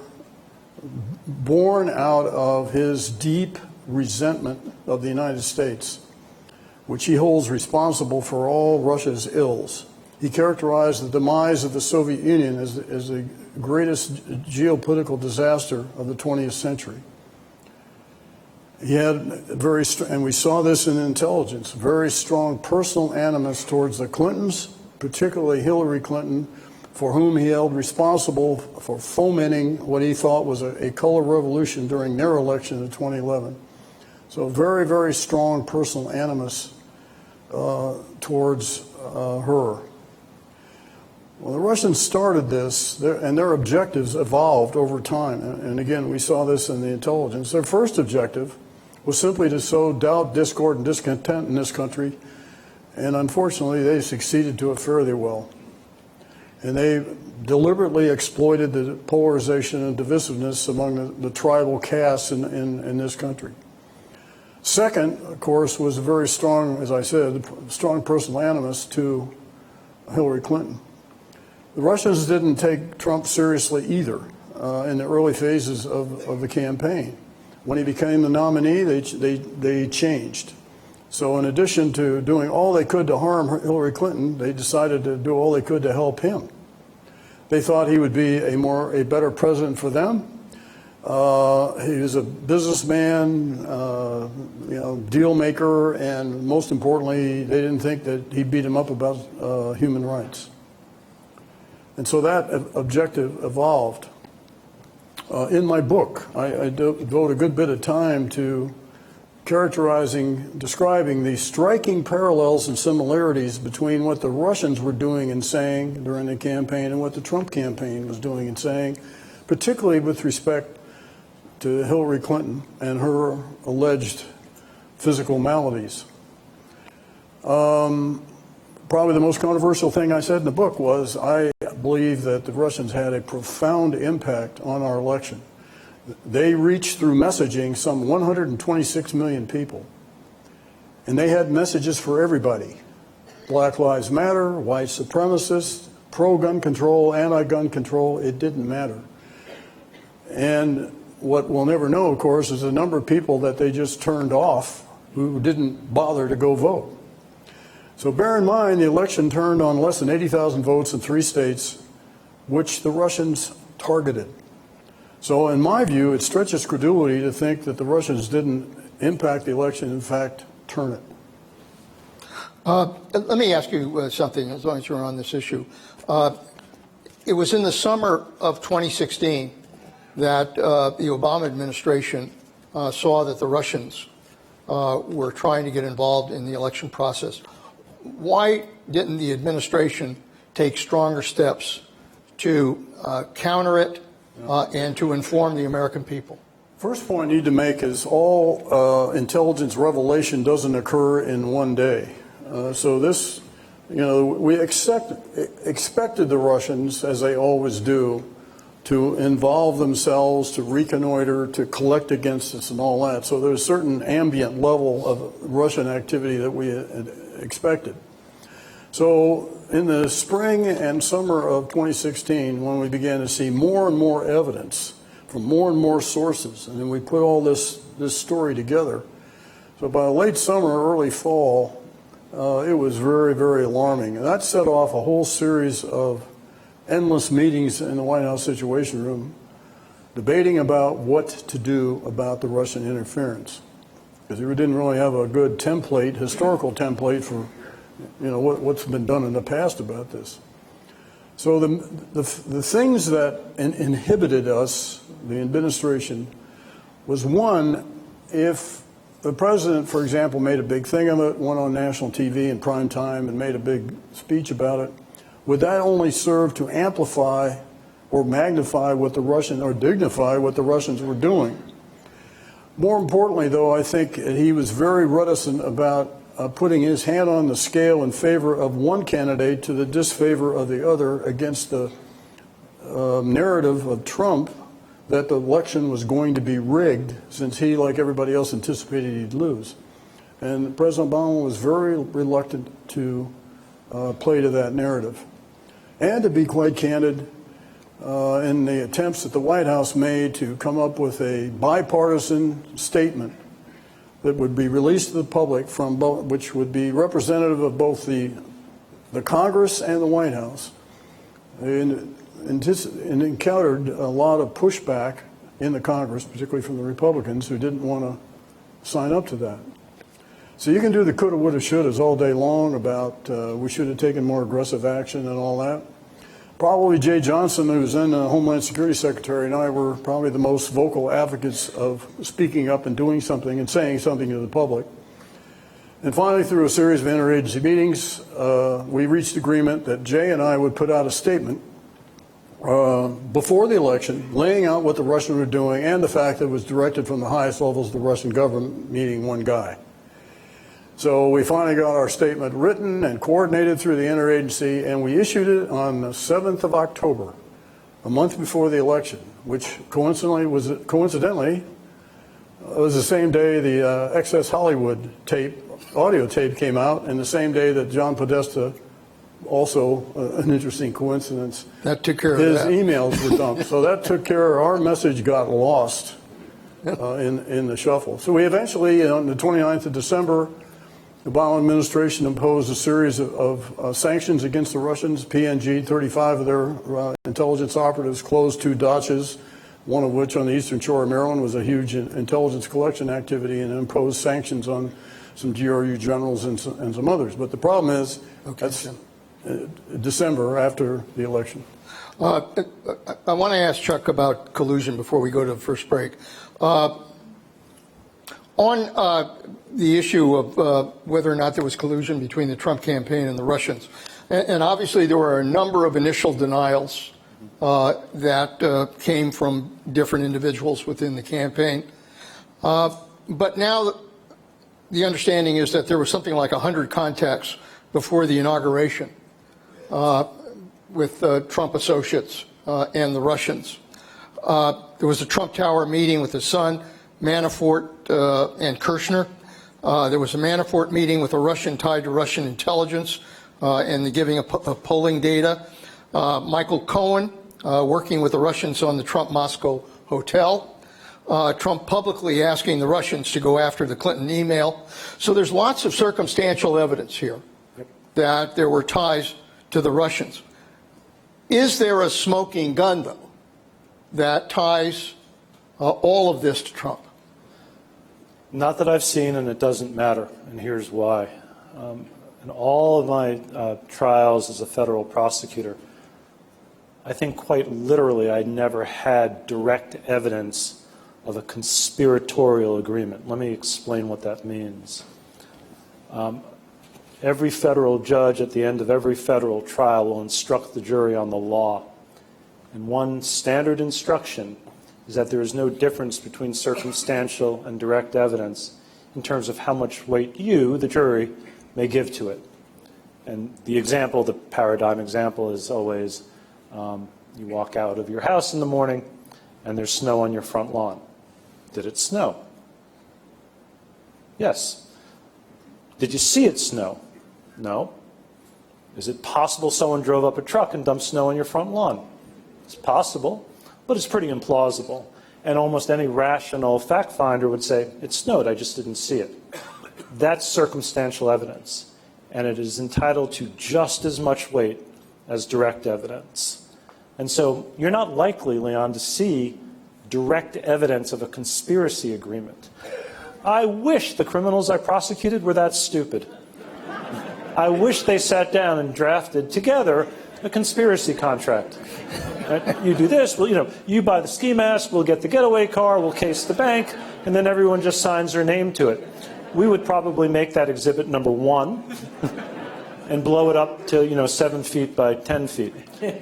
Speaker 4: born out of his deep resentment of the United States, which he holds responsible for all Russia's ills. He characterized the demise of the Soviet Union as the greatest geopolitical disaster of the 20th century. He had and we saw this in intelligence, very strong personal animus towards the Clintons, particularly Hillary Clinton, for whom he held responsible for fomenting what he thought was a color revolution during their election in 2011. So very, very strong personal animus towards her. Well, the Russians started this, and their objectives evolved over time. And again, we saw this in the intelligence. Their first objective was simply to sow doubt, discord, and discontent in this country. And unfortunately, they succeeded to it fairly well. And they deliberately exploited the polarization and divisiveness among the tribal castes in this country. Second, of course, was a very strong, as I said, strong personal animus to Hillary Clinton. The Russians didn't take Trump seriously either in the early phases of the campaign. When he became the nominee, they changed. So in addition to doing all they could to harm Hillary Clinton, they decided to do all they could to help him. They thought he would be a better president for them. He was a businessman, deal maker, and most importantly, they didn't think that he'd beat him up about human rights. And so that objective evolved. In my book, I devote a good bit of time to describing the striking parallels and similarities between what the Russians were doing and saying during the campaign and what the Trump campaign was doing and saying, particularly with respect to Hillary Clinton and her alleged physical maladies. Probably the most controversial thing I said in the book was I believe that the Russians had a profound impact on our election. They reached through messaging some 126 million people. And they had messages for everybody. Black Lives Matter, white supremacists, pro-gun control, anti-gun control, it didn't matter. And what we'll never know, of course, is the number of people that they just turned off who didn't bother to go vote. So bear in mind, the election turned on less than 80,000 votes in 3 states, which the Russians targeted. So in my view, it stretches credulity to think that the Russians didn't impact the election, in fact, turn it.
Speaker 3: Let me ask you something, as long as you're on this issue. It was in the summer of 2016 that the Obama administration saw that the Russians were trying to get involved in the election process. Why didn't the administration take stronger steps to counter it and to inform the American people?
Speaker 4: First point I need to make is all intelligence revelation doesn't occur in one day. So this, we expected the Russians, as they always do, to involve themselves, to reconnoiter, to collect against us and all that. So there's a certain ambient level of Russian activity that we expected. So in the spring and summer of 2016, when we began to see more and more evidence from more and more sources, and then we put all this story together. So by late summer, early fall, it was very, very alarming. And that set off a whole series of endless meetings in the White House Situation Room, debating about what to do about the Russian interference. Because we didn't really have a good template, historical template for what's been done in the past about this. So the things that inhibited us, the administration, was one, if the president, for example, made a big thing of it, went on national TV in prime time and made a big speech about it, would that only serve to amplify or magnify what the Russians, or dignify what the Russians were doing? More importantly, though, I think he was very reticent about putting his hand on the scale in favor of one candidate to the disfavor of the other against the narrative of Trump that the election was going to be rigged, since he, like everybody else, anticipated he'd lose. And President Obama was very reluctant to play to that narrative. And to be quite candid, in the attempts that the White House made to come up with a bipartisan statement that would be released to the public from both, which would be representative of both the Congress and the White House, and encountered a lot of pushback in the Congress, particularly from the Republicans, who didn't want to sign up to that. So you can do the coulda, woulda, shouldas all day long about we should have taken more aggressive action and all that. Probably Jay Johnson, who was then Homeland Security Secretary, and I were probably the most vocal advocates of speaking up and doing something and saying something to the public. And finally, through a series of interagency meetings, we reached agreement that Jay and I would put out a statement before the election, laying out what the Russians were doing and the fact that it was directed from the highest levels of the Russian government, meaning one guy. So we finally got our statement written and coordinated through the interagency, and we issued it on the 7th of October, a month before the election, which coincidentally was the same day the Access Hollywood audio tape came out, and the same day that John Podesta, also an interesting coincidence,
Speaker 3: that took care of
Speaker 4: his
Speaker 3: that.
Speaker 4: emails were dumped. So that took care of our message got lost in the shuffle. So we eventually, on the 29th of December, the Obama administration imposed a series of sanctions against the Russians. PNG, 35 of their intelligence operatives closed 2 dachas, one of which on the eastern shore of Maryland was a huge intelligence collection activity, and imposed sanctions on some GRU generals and some others. But the problem is, that's December after the election.
Speaker 3: I want to ask Chuck about collusion before we go to the first break. On the issue of whether or not there was collusion between the Trump campaign and the Russians, and obviously there were a number of initial denials that came from different individuals within the campaign. But now the understanding is that there was something like 100 contacts before the inauguration with Trump associates and the Russians. There was a Trump Tower meeting with his son, Manafort and Kirshner. There was a Manafort meeting with a Russian tied to Russian intelligence and the giving of polling data. Michael Cohen working with the Russians on the Trump Moscow hotel. Trump publicly asking the Russians to go after the Clinton email. So there's lots of circumstantial evidence here that there were ties to the Russians. Is there a smoking gun, though, that ties all of this to Trump?
Speaker 6: Not that I've seen, and it doesn't matter, and here's why. In all of my trials as a federal prosecutor, I think quite literally I never had direct evidence of a conspiratorial agreement. Let me explain what that means. Every federal judge at the end of every federal trial will instruct the jury on the law. And one standard instruction is that there is no difference between circumstantial and direct evidence in terms of how much weight you, the jury, may give to it. And the example, the paradigm example, is always you walk out of your house in the morning and there's snow on your front lawn. Did it snow? Yes. Did you see it snow? No. Is it possible someone drove up a truck and dumped snow on your front lawn? It's possible, but it's pretty implausible. And almost any rational fact finder would say, it snowed, I just didn't see it. That's circumstantial evidence, and it is entitled to just as much weight as direct evidence. And so you're not likely, Leon, to see direct evidence of a conspiracy agreement. I wish the criminals I prosecuted were that stupid. I wish they sat down and drafted together a conspiracy contract. Right? You do this, well, you buy the ski mask, we'll get the getaway car, we'll case the bank, and then everyone just signs their name to it. We would probably make that exhibit number 1 and blow it up to 7 feet by 10 feet.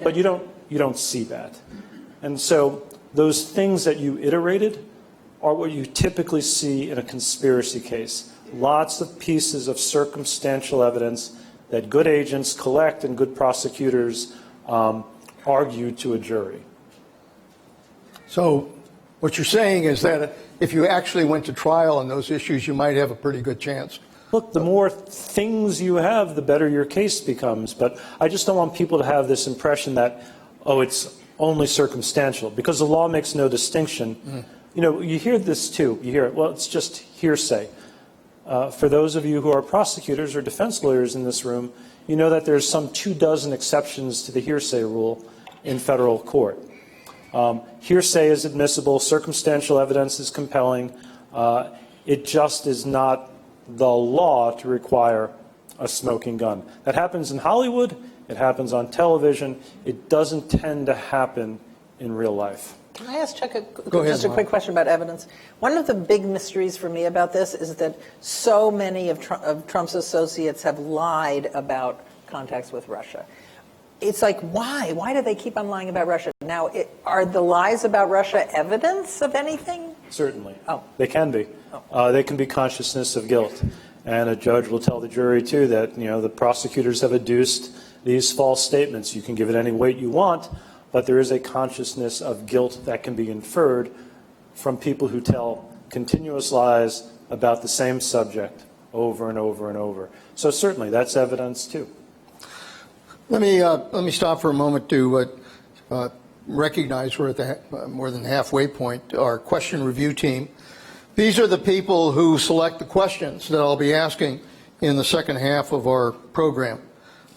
Speaker 6: But you don't see that. And so those things that you iterated are what you typically see in a conspiracy case. lots of pieces of circumstantial evidence that good agents collect and good prosecutors argue to a jury.
Speaker 3: So what you're saying is that if you actually went to trial on those issues, you might have a pretty good chance.
Speaker 6: Look, the more things you have, the better your case becomes. But I just don't want people to have this impression that, oh, it's only circumstantial, because the law makes no distinction. You know, you hear this too. You hear it, well, it's just hearsay. For those of you who are prosecutors or defense lawyers in this room, you know that there's some 24 exceptions to the hearsay rule in federal court. Hearsay is admissible, circumstantial evidence is compelling. It just is not the law to require a smoking gun. That happens in Hollywood, it happens on television, it doesn't tend to happen in real life.
Speaker 5: Can I ask Chuck
Speaker 3: a
Speaker 5: quick question about evidence? One of the big mysteries for me about this is that so many of Trump's associates have lied about contacts with Russia. It's like, why? Why do they keep on lying about Russia? Now, are the lies about Russia evidence of anything?
Speaker 6: Certainly.
Speaker 5: Oh.
Speaker 6: They can be. They can be consciousness of guilt. And a judge will tell the jury, too, that, you know, the prosecutors have adduced these false statements. You can give it any weight you want, but there is a consciousness of guilt that can be inferred from people who tell continuous lies about the same subject over and over and over. So certainly, that's evidence, too.
Speaker 3: Let me stop for a moment to recognize we're at the more than halfway point. Our question review team. These are the people who select the questions that I'll be asking in the second half of our program.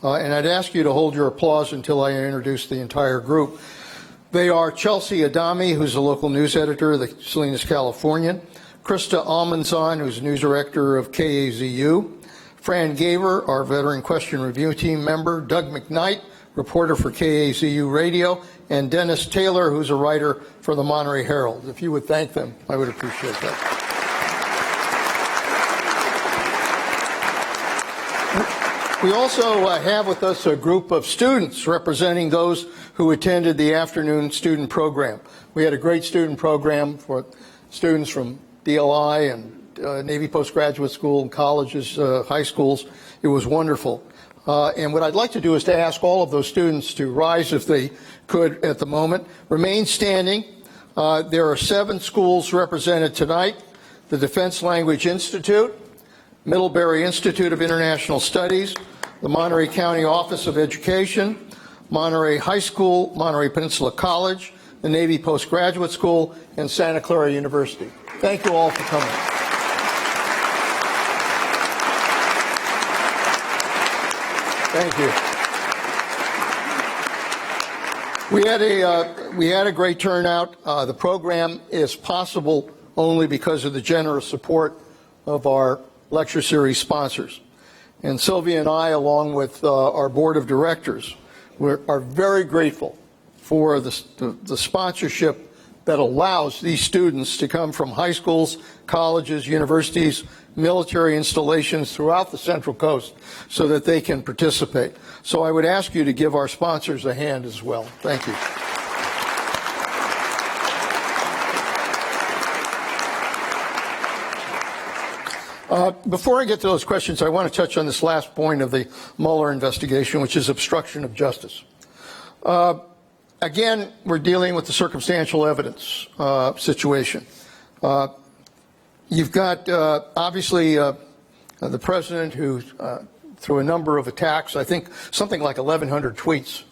Speaker 3: And I'd ask you to hold your applause until I introduce the entire group. They are Chelsea Adami, who's a local news editor of the Salinas Californian, Krista Almanzon, who's news director of KAZU, Fran Gaver, our veteran question review team member, Doug McKnight, reporter for KAZU Radio, and Dennis Taylor, who's a writer for the Monterey Herald. If you would thank them, I would appreciate that. We also have with us a group of students representing those who attended the afternoon student program. We had a great student program for students from DLI and Navy Postgraduate School and colleges, high schools. It was wonderful. And what I'd like to do is to ask all of those students to rise if they could at the moment. Remain standing. There are 7 schools represented tonight: the Defense Language Institute, Middlebury Institute of International Studies, the Monterey County Office of Education, Monterey High School, Monterey Peninsula College, the Navy Postgraduate School, and Santa Clara University. Thank you all for coming. Thank you. We had a great turnout. The program is possible only because of the generous support of our lecture series sponsors. And Sylvia and I, along with our board of directors, are very grateful for the sponsorship that allows these students to come from high schools, colleges, universities, military installations throughout the Central Coast so that they can participate. So I would ask you to give our sponsors a hand as well. Thank you. Before I get to those questions, I want to touch on this last point of the Mueller investigation, which is obstruction of justice. Again, we're dealing with the circumstantial evidence situation. You've got, obviously, the president who, through a number of attacks, I think something like 1,100 tweets,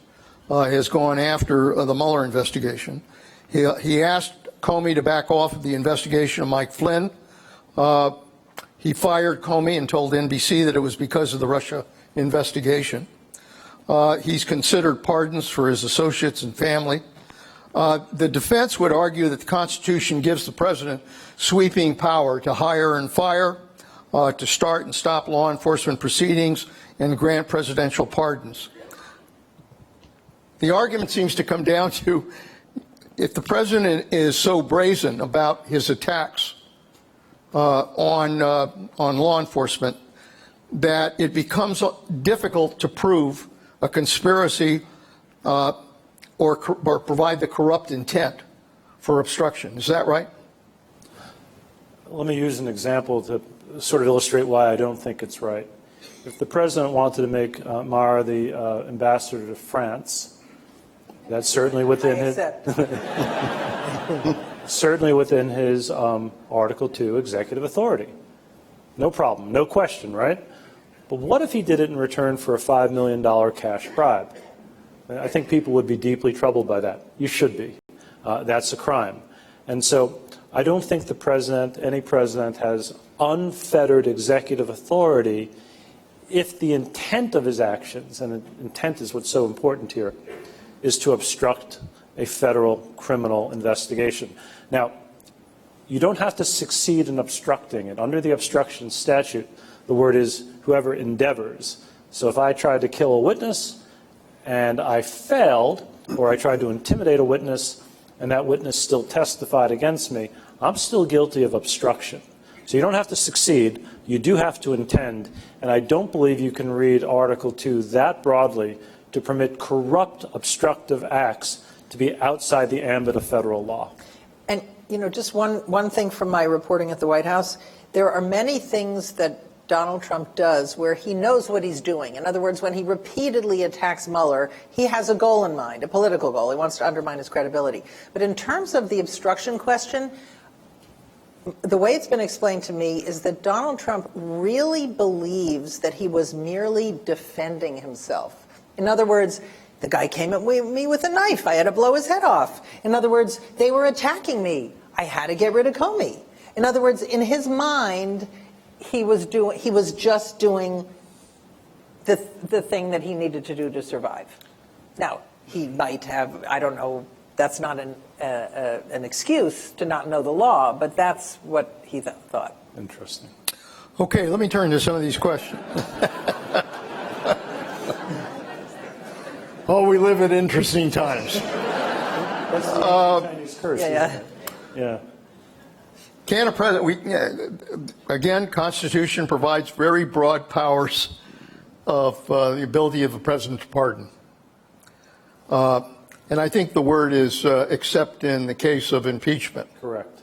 Speaker 3: has gone after the Mueller investigation. He asked Comey to back off of the investigation of Mike Flynn. He fired Comey and told NBC that it was because of the Russia investigation. He's considered pardons for his associates and family. The defense would argue that the Constitution gives the president sweeping power to hire and fire, to start and stop law enforcement proceedings, and grant presidential pardons. The argument seems to come down to, if the president is so brazen about his attacks on law enforcement, that it becomes difficult to prove a conspiracy or provide the corrupt intent for obstruction. Is that right?
Speaker 6: Let me use an example sort of illustrate why I don't think it's right. If the president wanted to make Mara the ambassador to France, that's certainly within his Article 2 executive authority. No problem, no question, right? But what if he did it in return for a $5 million cash bribe? I think people would be deeply troubled by that. You should be. That's a crime. And so I don't think the president, any president, has unfettered executive authority if the intent of his actions, and intent is what's so important here, is to obstruct a federal criminal investigation. Now, you don't have to succeed in obstructing it. Under the obstruction statute, the word is whoever endeavors. So if I tried to kill a witness and I failed, or I tried to intimidate a witness and that witness still testified against me, I'm still guilty of obstruction. So you don't have to succeed, you do have to intend, and I don't believe you can read Article 2 that broadly to permit corrupt, obstructive acts to be outside the ambit of federal law.
Speaker 5: And, you know, just one thing from my reporting at the White House, there are many things that Donald Trump does where he knows what he's doing. In other words, when he repeatedly attacks Mueller, he has a goal in mind, a political goal. He wants to undermine his credibility. But in terms of the obstruction question, the way it's been explained to me is that Donald Trump really believes that he was merely defending himself. In other words, the guy came at me with a knife. I had to blow his head off. In other words, they were attacking me. I had to get rid of Comey. In other words, in his mind, he was just doing the thing that he needed to do to survive. Now, he might have, I don't know, that's not an excuse to not know the law, but that's what he thought.
Speaker 6: Interesting.
Speaker 3: Okay, let me turn to some of these questions. Oh, we live at interesting times.
Speaker 6: That's the Chinese curse. Yeah.
Speaker 3: Can a president, again, Constitution provides very broad powers of the ability of a president to pardon. And I think the word is except in the case of impeachment.
Speaker 6: Correct.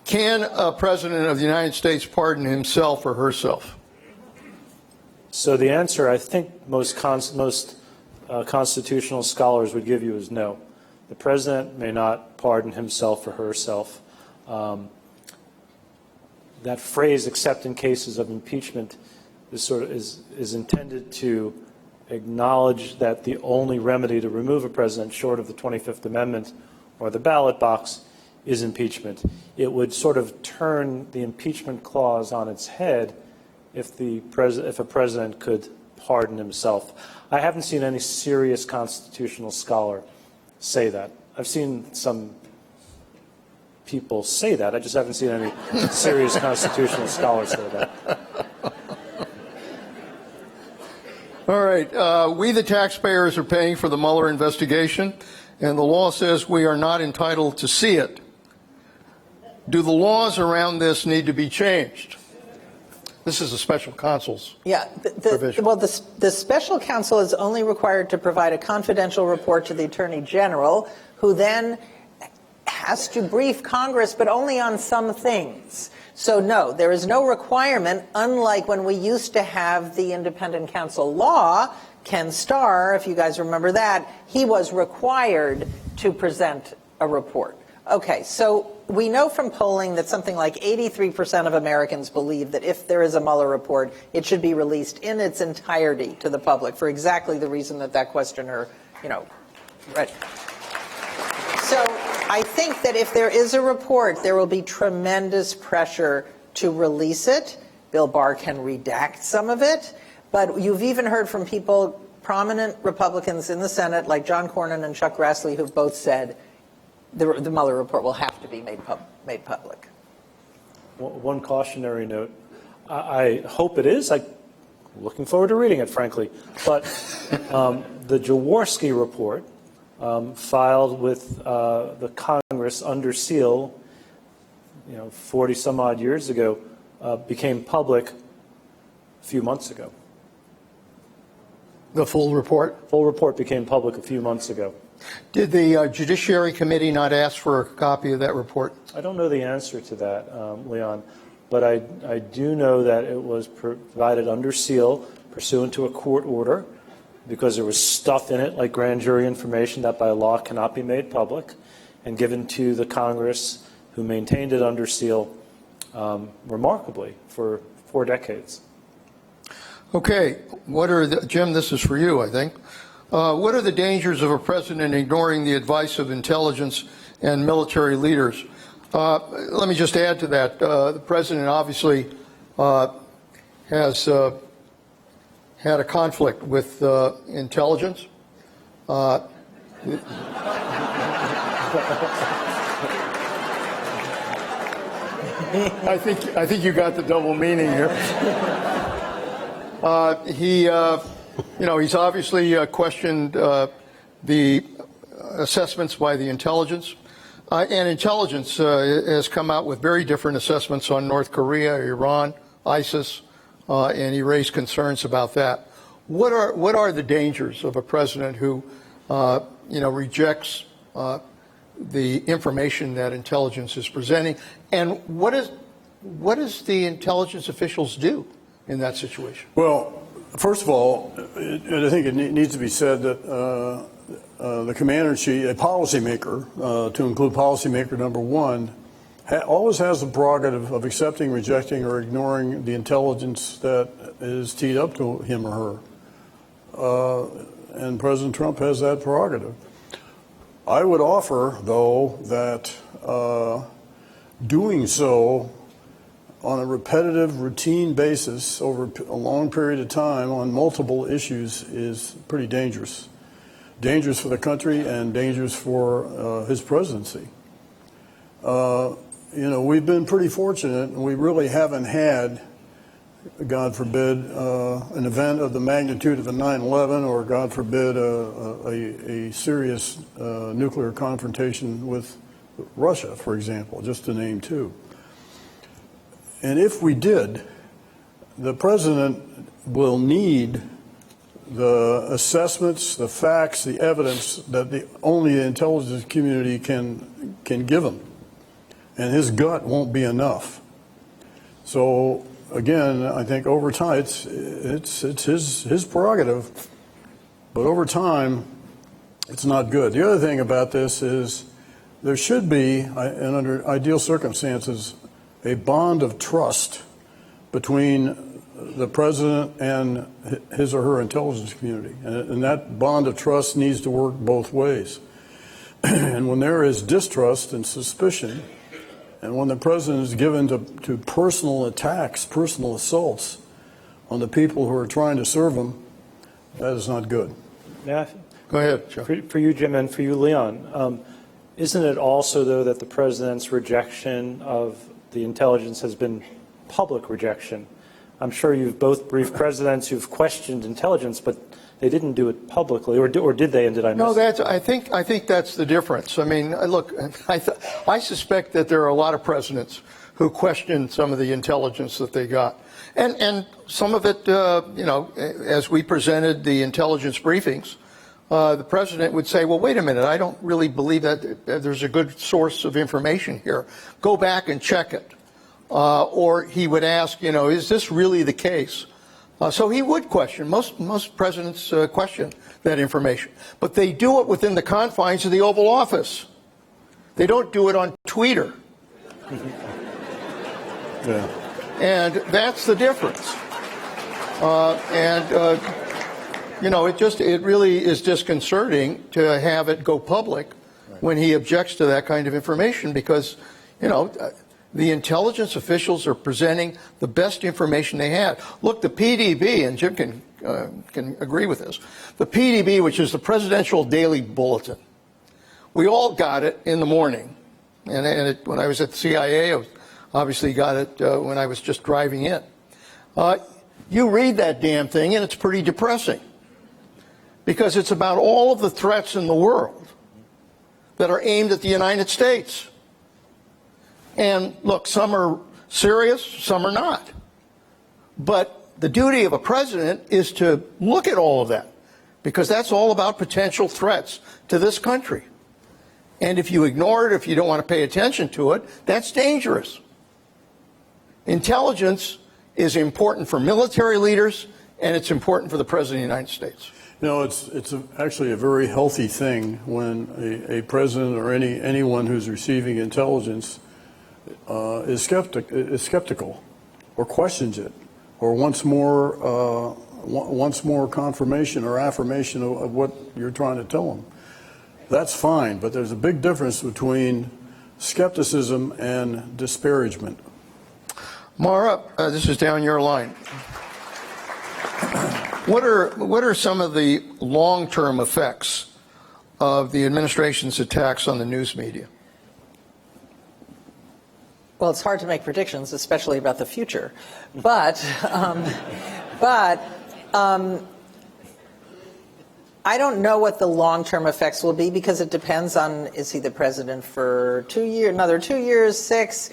Speaker 3: Can a president of the United States pardon himself or herself?
Speaker 6: So the answer, I think most constitutional scholars would give you is no. The president may not pardon himself or herself. That phrase, except in cases of impeachment, is intended to acknowledge that the only remedy to remove a president short of the 25th Amendment or the ballot box is impeachment. It would sort of turn the impeachment clause on its head if a president could pardon himself. I haven't seen any serious constitutional scholar say that. I've seen some people say that. I just haven't seen any serious constitutional scholars say that.
Speaker 3: All right. We, the taxpayers, are paying for the Mueller investigation, and the law says we are not entitled to see it. Do the laws around this need to be changed? This is a special counsel's provision.
Speaker 5: Well, the special counsel is only required to provide a confidential report to the Attorney General, who then has to brief Congress, but only on some things. So no, there is no requirement, unlike when we used to have the independent counsel law. Ken Starr, if you guys remember that, he was required to present a report. Okay, so we know from polling that something like 83% of Americans believe that if there is a Mueller report, it should be released in its entirety to the public for exactly the reason that questioner, read. So I think that if there is a report, there will be tremendous pressure to release it. Bill Barr can redact some of it, but you've even heard from people, prominent Republicans in the Senate, like John Cornyn and Chuck Grassley, who've both said the Mueller report will have to be made public.
Speaker 6: One cautionary note. I hope it is. I'm looking forward to reading it, frankly. But the Jaworski report, filed with the Congress under seal, 40 some odd years ago, became public a few months ago.
Speaker 3: The full report?
Speaker 6: Full report became public a few months ago.
Speaker 3: Did the Judiciary Committee not ask for a copy of that report?
Speaker 6: I don't know the answer to that, Leon. but I do know that it was provided under seal pursuant to a court order because there was stuff in it, like grand jury information, that by law cannot be made public, and given to the Congress, who maintained it under seal remarkably for 4 decades.
Speaker 3: Okay, Jim, this is for you, I think. What are the dangers of a president ignoring the advice of intelligence and military leaders? Let me just add to that. The president obviously has had a conflict with intelligence. I think you got the double meaning here. He's obviously questioned the assessments by the intelligence. And intelligence has come out with very different assessments on North Korea, Iran, ISIS, and he raised concerns about that. What are the dangers of a president who, rejects the information that intelligence is presenting, and what does the intelligence officials do in that situation?
Speaker 4: Well, first of all, I think it needs to be said that the commander-in-chief, a policymaker, to include policymaker number one, always has the prerogative of accepting, rejecting, or ignoring the intelligence that is teed up to him or her. And President Trump has that prerogative. I would offer, though, that doing so on a repetitive, routine basis over a long period of time on multiple issues is pretty dangerous. Dangerous for the country and dangerous for his presidency. We've been pretty fortunate, and we really haven't had, God forbid, an event of the magnitude of a 9/11, or God forbid, a serious nuclear confrontation with Russia, for example, just to name two. And if we did, the president will need the assessments, the facts, the evidence that only the intelligence community can give him, and his gut won't be enough. So again, I think over time it's his prerogative, but over time it's not good. The other thing about this is there should be, and under ideal circumstances, a bond of trust between the president and his or her intelligence community. And that bond of trust needs to work both ways. And when there is distrust and suspicion, and when the president is given to personal attacks, personal assaults on the people who are trying to serve him, that is not good.
Speaker 6: Yeah.
Speaker 3: Go ahead, Joe.
Speaker 6: For you, Jim, and for you, Leon, isn't it also, though, that the president's rejection of the intelligence has been public rejection? I'm sure you've both briefed presidents who've questioned intelligence, but they didn't do it publicly, or did they? And did I miss?
Speaker 3: No, I think that's the difference. I mean, look, I suspect that there are a lot of presidents who question some of the intelligence that they got, and some of it, as we presented the intelligence briefings, the president would say, well, wait a minute, I don't really believe that there's a good source of information here. Go back and check it. Or he would ask, is this really the case? So he would question. Most presidents question that information. But they do it within the confines of the Oval Office. They don't do it on Twitter.
Speaker 4: Yeah.
Speaker 3: And that's the difference. It really is disconcerting to have it go public when he objects to that kind of information, because, the intelligence officials are presenting the best information they had. Look, the PDB, and Jim can agree with this, the PDB, which is the Presidential Daily Bulletin, we all got it in the morning. And when I was at the CIA, I obviously got it when I was just driving in. You read that damn thing, and it's pretty depressing, because it's about all of the threats in the world that are aimed at the United States. And look, some are serious, some are not. But the duty of a president is to look at all of that, because that's all about potential threats to this country. And if you ignore it, if you don't want to pay attention to it, that's dangerous. Intelligence is important for military leaders, and it's important for the President of the United States.
Speaker 4: You know, it's actually a very healthy thing when a president or anyone who's receiving intelligence is skeptical or questions it or wants more confirmation or affirmation of what you're trying to tell them. That's fine, but there's a big difference between skepticism and disparagement.
Speaker 3: Mara, this is down your line. What are some of the long-term effects of the administration's attacks on the news media?
Speaker 5: Well, it's hard to make predictions, especially about the future. But I don't know what the long-term effects will be because it depends on, is he the president for 2 years, another 2 years, 6?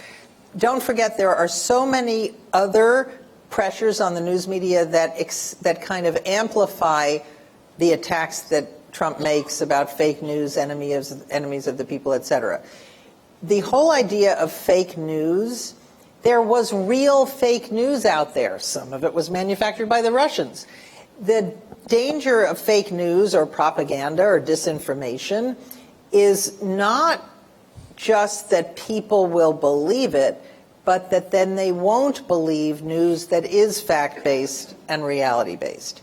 Speaker 5: Don't forget there are so many other pressures on the news media that kind of amplify the attacks that Trump makes about fake news, enemies of the people, etc. The whole idea of fake news, there was real fake news out there. Some of it was manufactured by the Russians. The danger of fake news or propaganda or disinformation is not just that people will believe it, but that then they won't believe news that is fact-based and reality-based.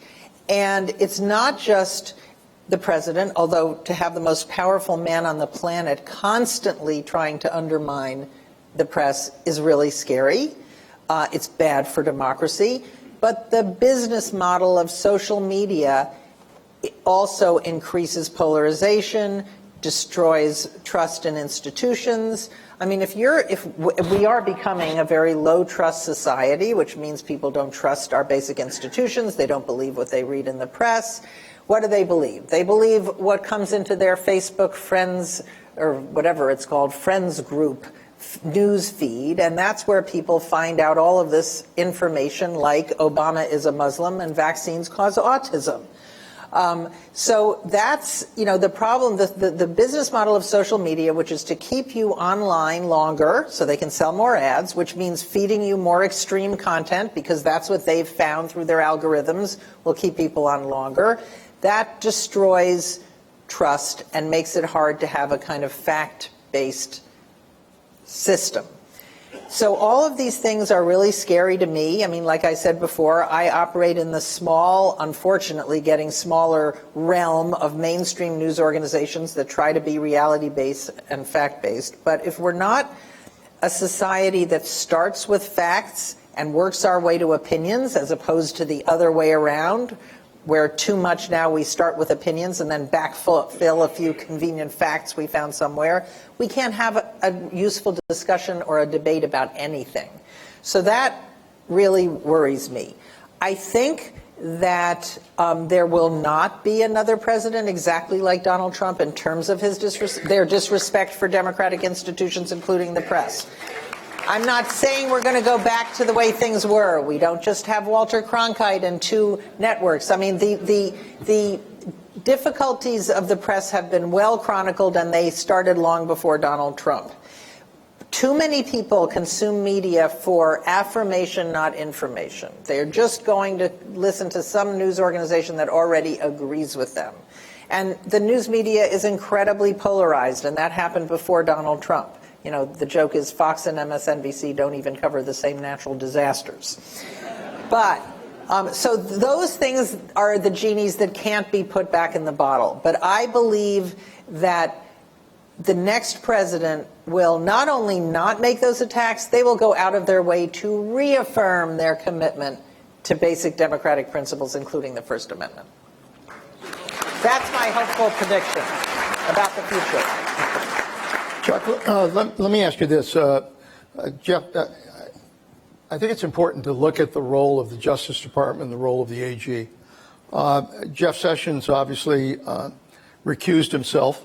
Speaker 5: And it's not just the president, although to have the most powerful man on the planet constantly trying to undermine the press is really scary. It's bad for democracy. But the business model of social media also increases polarization, destroys trust in institutions. I mean, if we are becoming a very low trust society, which means people don't trust our basic institutions, they don't believe what they read in the press. What do they believe? They believe what comes into their Facebook friends, or whatever it's called, friends group news feed, and that's where people find out all of this information like Obama is a Muslim and vaccines cause autism. So that's, the problem, the business model of social media, which is to keep you online longer so they can sell more ads, which means feeding you more extreme content because that's what they've found through their algorithms will keep people on longer. That destroys trust and makes it hard to have a kind of fact-based system. So all of these things are really scary to me. I mean, like I said before, I operate in the small, unfortunately getting smaller realm of mainstream news organizations that try to be reality-based and fact-based. But if we're not a society that starts with facts and works our way to opinions as opposed to the other way around, where too much now we start with opinions and then backfill a few convenient facts we found somewhere, we can't have a useful discussion or a debate about anything. So that really worries me. I think that there will not be another president exactly like Donald Trump in terms of his their disrespect for democratic institutions, including the press. I'm not saying we're going to go back to the way things were. We don't just have Walter Cronkite and 2 networks. I mean, the difficulties of the press have been well chronicled, and they started long before Donald Trump. Too many people consume media for affirmation, not information. They're just going to listen to some news organization that already agrees with them. And the news media is incredibly polarized, and that happened before Donald Trump. The joke is Fox and MSNBC don't even cover the same natural disasters. But, so those things are the genies that can't be put back in the bottle. But I believe that the next president will not only not make those attacks, they will go out of their way to reaffirm their commitment to basic democratic principles, including the First Amendment. That's my hopeful prediction about the future.
Speaker 3: Chuck, let me ask you this. Jeff, I think it's important to look at the role of the Justice Department and the role of the AG. Jeff Sessions obviously recused himself,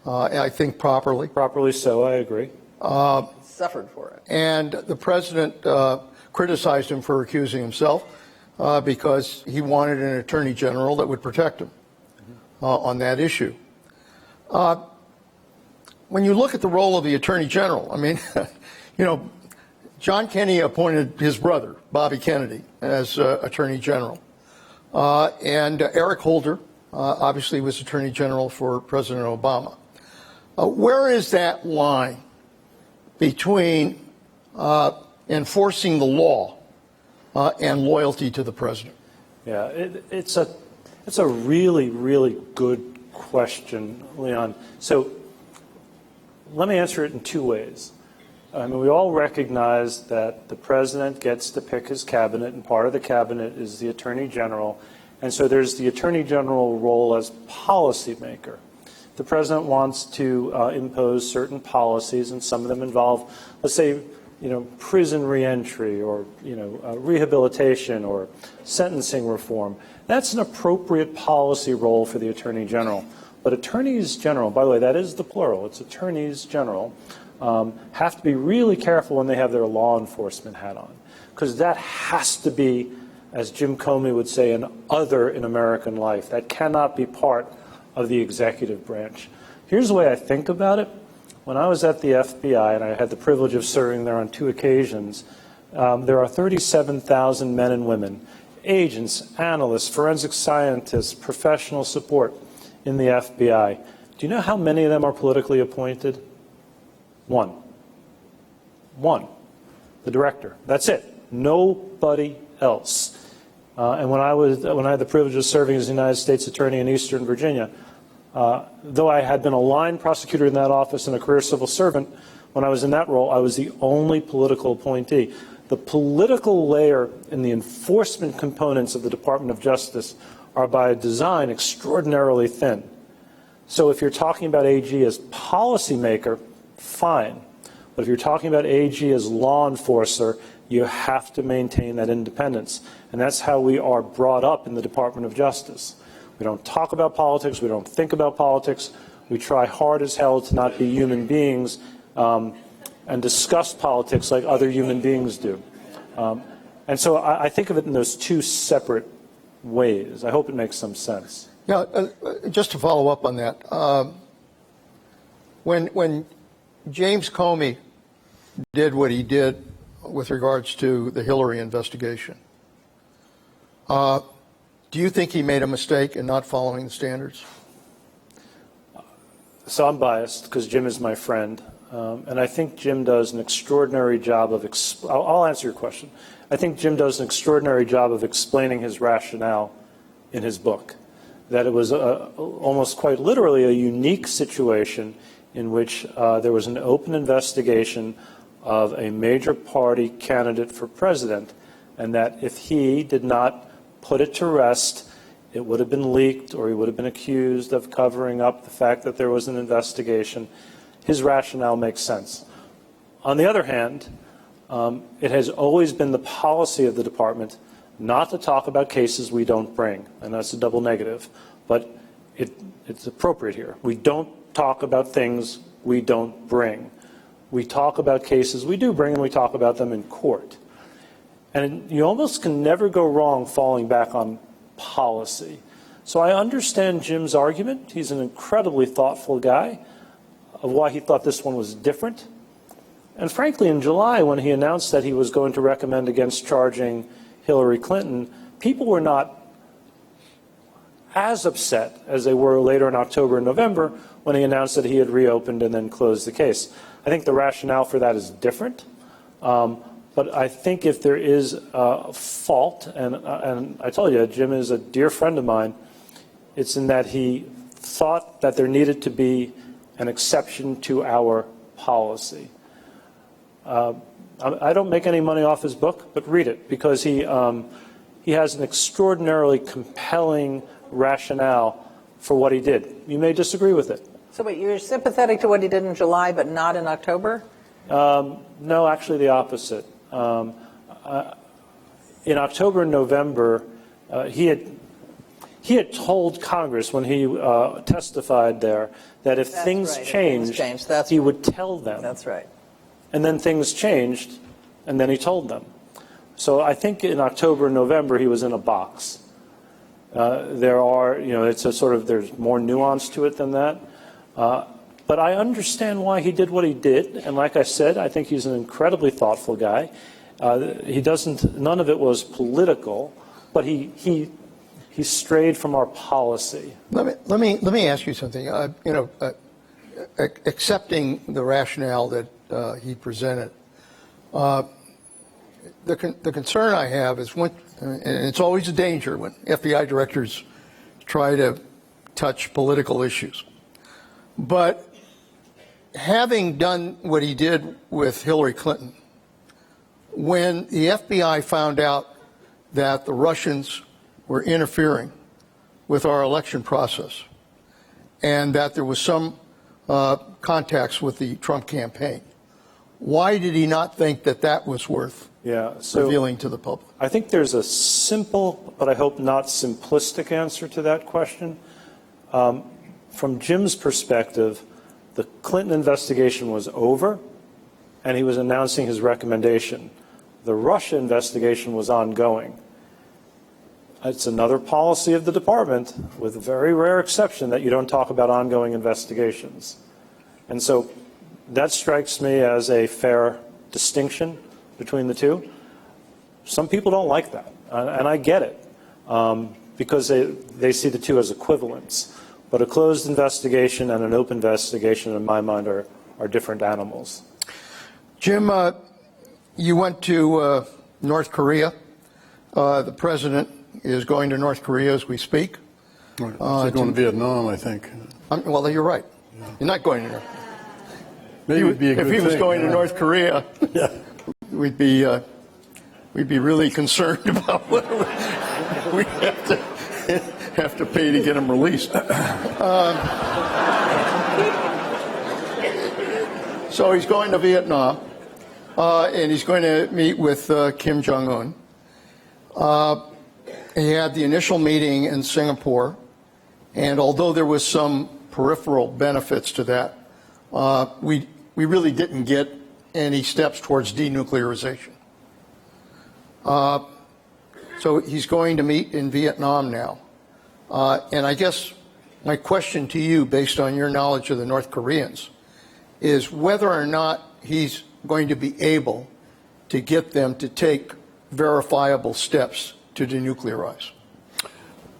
Speaker 3: I think properly.
Speaker 6: Properly so, I agree.
Speaker 5: Suffered for it.
Speaker 3: And the president criticized him for recusing himself because he wanted an attorney general that would protect him on that issue. When you look at the role of the attorney general, I mean, John Kennedy appointed his brother, Bobby Kennedy, as Attorney General. And Eric Holder, obviously, was Attorney General for President Obama. Where is that line between enforcing the law and loyalty to the president?
Speaker 6: Yeah, it's a really, really good question, Leon. So let me answer it in two ways. I mean, we all recognize that the president gets to pick his cabinet, and part of the cabinet is the attorney general. And so there's the attorney general role as policymaker. The president wants to impose certain policies, and some of them involve, let's say, prison reentry or, rehabilitation or sentencing reform. That's an appropriate policy role for the attorney general. But attorneys general, by the way, that is the plural, it's attorneys general, have to be really careful when they have their law enforcement hat on, because that has to be, as Jim Comey would say, an other in American life. That cannot be part of the executive branch. Here's the way I think about it. When I was at the FBI, and I had the privilege of serving there on 2 occasions, there are 37,000 men and women, agents, analysts, forensic scientists, professional support in the FBI. Do you know how many of them are politically appointed? One. The director. That's it. Nobody else. And when I had the privilege of serving as the United States Attorney in Eastern Virginia, though I had been a line prosecutor in that office and a career civil servant, when I was in that role, I was the only political appointee. The political layer and the enforcement components of the Department of Justice are by design extraordinarily thin. So if you're talking about AG as policymaker, fine. But if you're talking about AG as law enforcer, you have to maintain that independence. And that's how we are brought up in the Department of Justice. We don't talk about politics. We don't think about politics. We try hard as hell to not be human beings and discuss politics like other human beings do. And so I think of it in those two separate ways. I hope it makes some sense.
Speaker 3: Yeah, just to follow up on that, when James Comey did what he did with regards to the Hillary investigation, do you think he made a mistake in not following the standards?
Speaker 6: So I'm biased because Jim is my friend, and I think Jim does an extraordinary job of I'll answer your question. I think Jim does an extraordinary job of explaining his rationale in his book, that it was almost quite literally a unique situation in which there was an open investigation of a major party candidate for president, and that if he did not put it to rest, it would have been leaked, or he would have been accused of covering up the fact that there was an investigation. His rationale makes sense. On the other hand, it has always been the policy of the department not to talk about cases we don't bring, and that's a double negative. But it's appropriate here. We don't talk about things we don't bring. We talk about cases we do bring, and we talk about them in court. And you almost can never go wrong falling back on policy. So I understand Jim's argument. He's an incredibly thoughtful guy of why he thought this one was different. And frankly, in July, when he announced that he was going to recommend against charging Hillary Clinton, people were not as upset as they were later in October and November when he announced that he had reopened and then closed the case. I think the rationale for that is different. But I think if there is a fault, and I tell you, Jim is a dear friend of mine, it's in that he thought that there needed to be an exception to our policy. I don't make any money off his book, but read it, because he has an extraordinarily compelling rationale for what he did. You may disagree with it.
Speaker 5: So wait, you're sympathetic to what he did in July, but not in October?
Speaker 6: No, actually the opposite. In October and November, he had told Congress when he testified there that if things changed, he would tell them.
Speaker 5: That's right.
Speaker 6: And then things changed, and then he told them. So I think in October and November he was in a box. There are, it's a sort of, there's more nuance to it than that. But I understand why he did what he did, and like I said, I think he's an incredibly thoughtful guy. None of it was political, but he strayed from our policy.
Speaker 3: Let me ask you something. Accepting the rationale that he presented, the concern I have is and it's always a danger when FBI directors try to touch political issues. But having done what he did with Hillary Clinton, when the FBI found out that the Russians were interfering with our election process and that there was some contacts with the Trump campaign, why did he not think that that was worth revealing to the public?
Speaker 6: I think there's a simple, but I hope not simplistic answer to that question. From Jim's perspective, the Clinton investigation was over, and he was announcing his recommendation. The Russia investigation was ongoing. It's another policy of the department, with a very rare exception, that you don't talk about ongoing investigations. And so that strikes me as a fair distinction between the two. Some people don't like that, and I get it, because they see the two as equivalents. But a closed investigation and an open investigation, in my mind, are different animals.
Speaker 3: Jim, you went to North Korea. The president is going to North Korea as we speak.
Speaker 4: Right. He's going to Vietnam, I think.
Speaker 3: Well, you're right. Yeah. You're not going to North Korea.
Speaker 4: Maybe it would be a good
Speaker 3: thing. If he was going to North Korea,
Speaker 4: yeah,
Speaker 3: we'd be really concerned about what we have to pay to get him released. So he's going to Vietnam, and he's going to meet with Kim Jong-un. He had the initial meeting in Singapore, and although there was some peripheral benefits to that, we really didn't get any steps towards denuclearization. So he's going to meet in Vietnam now. And I guess my question to you, based on your knowledge of the North Koreans, is whether or not he's going to be able to get them to take verifiable steps to denuclearize.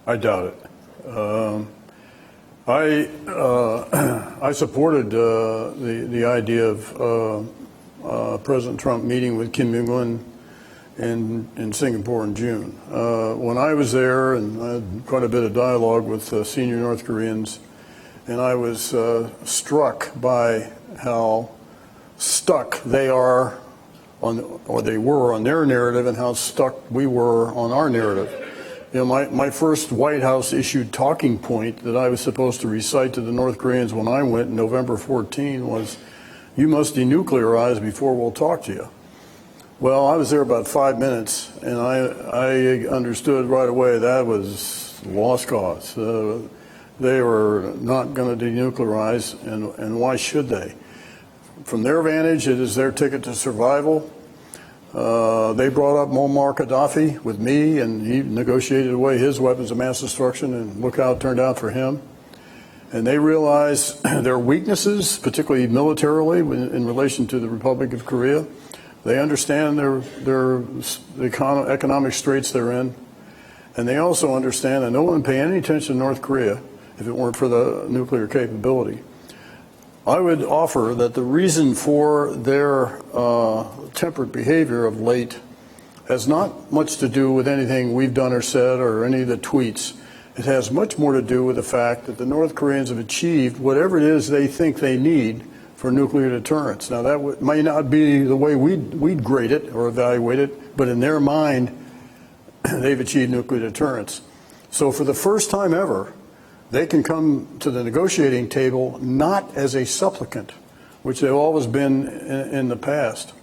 Speaker 4: I doubt it. I supported the idea of President Trump meeting with Kim Jong-un in Singapore in June. When I was there, and I had quite a bit of dialogue with senior North Koreans, and I was struck by how stuck they are or they were on their narrative, and how stuck we were on our narrative. You know, my first White House issued talking point that I was supposed to recite to the North Koreans when I went in November 14 was, "You must denuclearize before we'll talk to you." Well, I was there about 5 minutes, and I understood right away that was lost cause. They were not going to denuclearize, and why should they? From their vantage, it is their ticket to survival. They brought up Muammar Gaddafi with me, and he negotiated away his weapons of mass destruction, and look how it turned out for him. And they realize their weaknesses, particularly militarily, in relation to the Republic of Korea. They understand the economic straits they're in, and they also understand that no one would pay any attention to North Korea if it weren't for the nuclear capability. I would offer that the reason for their temperate behavior of late has not much to do with anything we've done or said or any of the tweets. It has much more to do with the fact that the North Koreans have achieved whatever it is they think they need for nuclear deterrence. Now, that may not be the way we'd grade it or evaluate it, but in their mind, they've achieved nuclear deterrence. So for the first time ever, they can come to the negotiating table not as a supplicant, which they've always been in the past.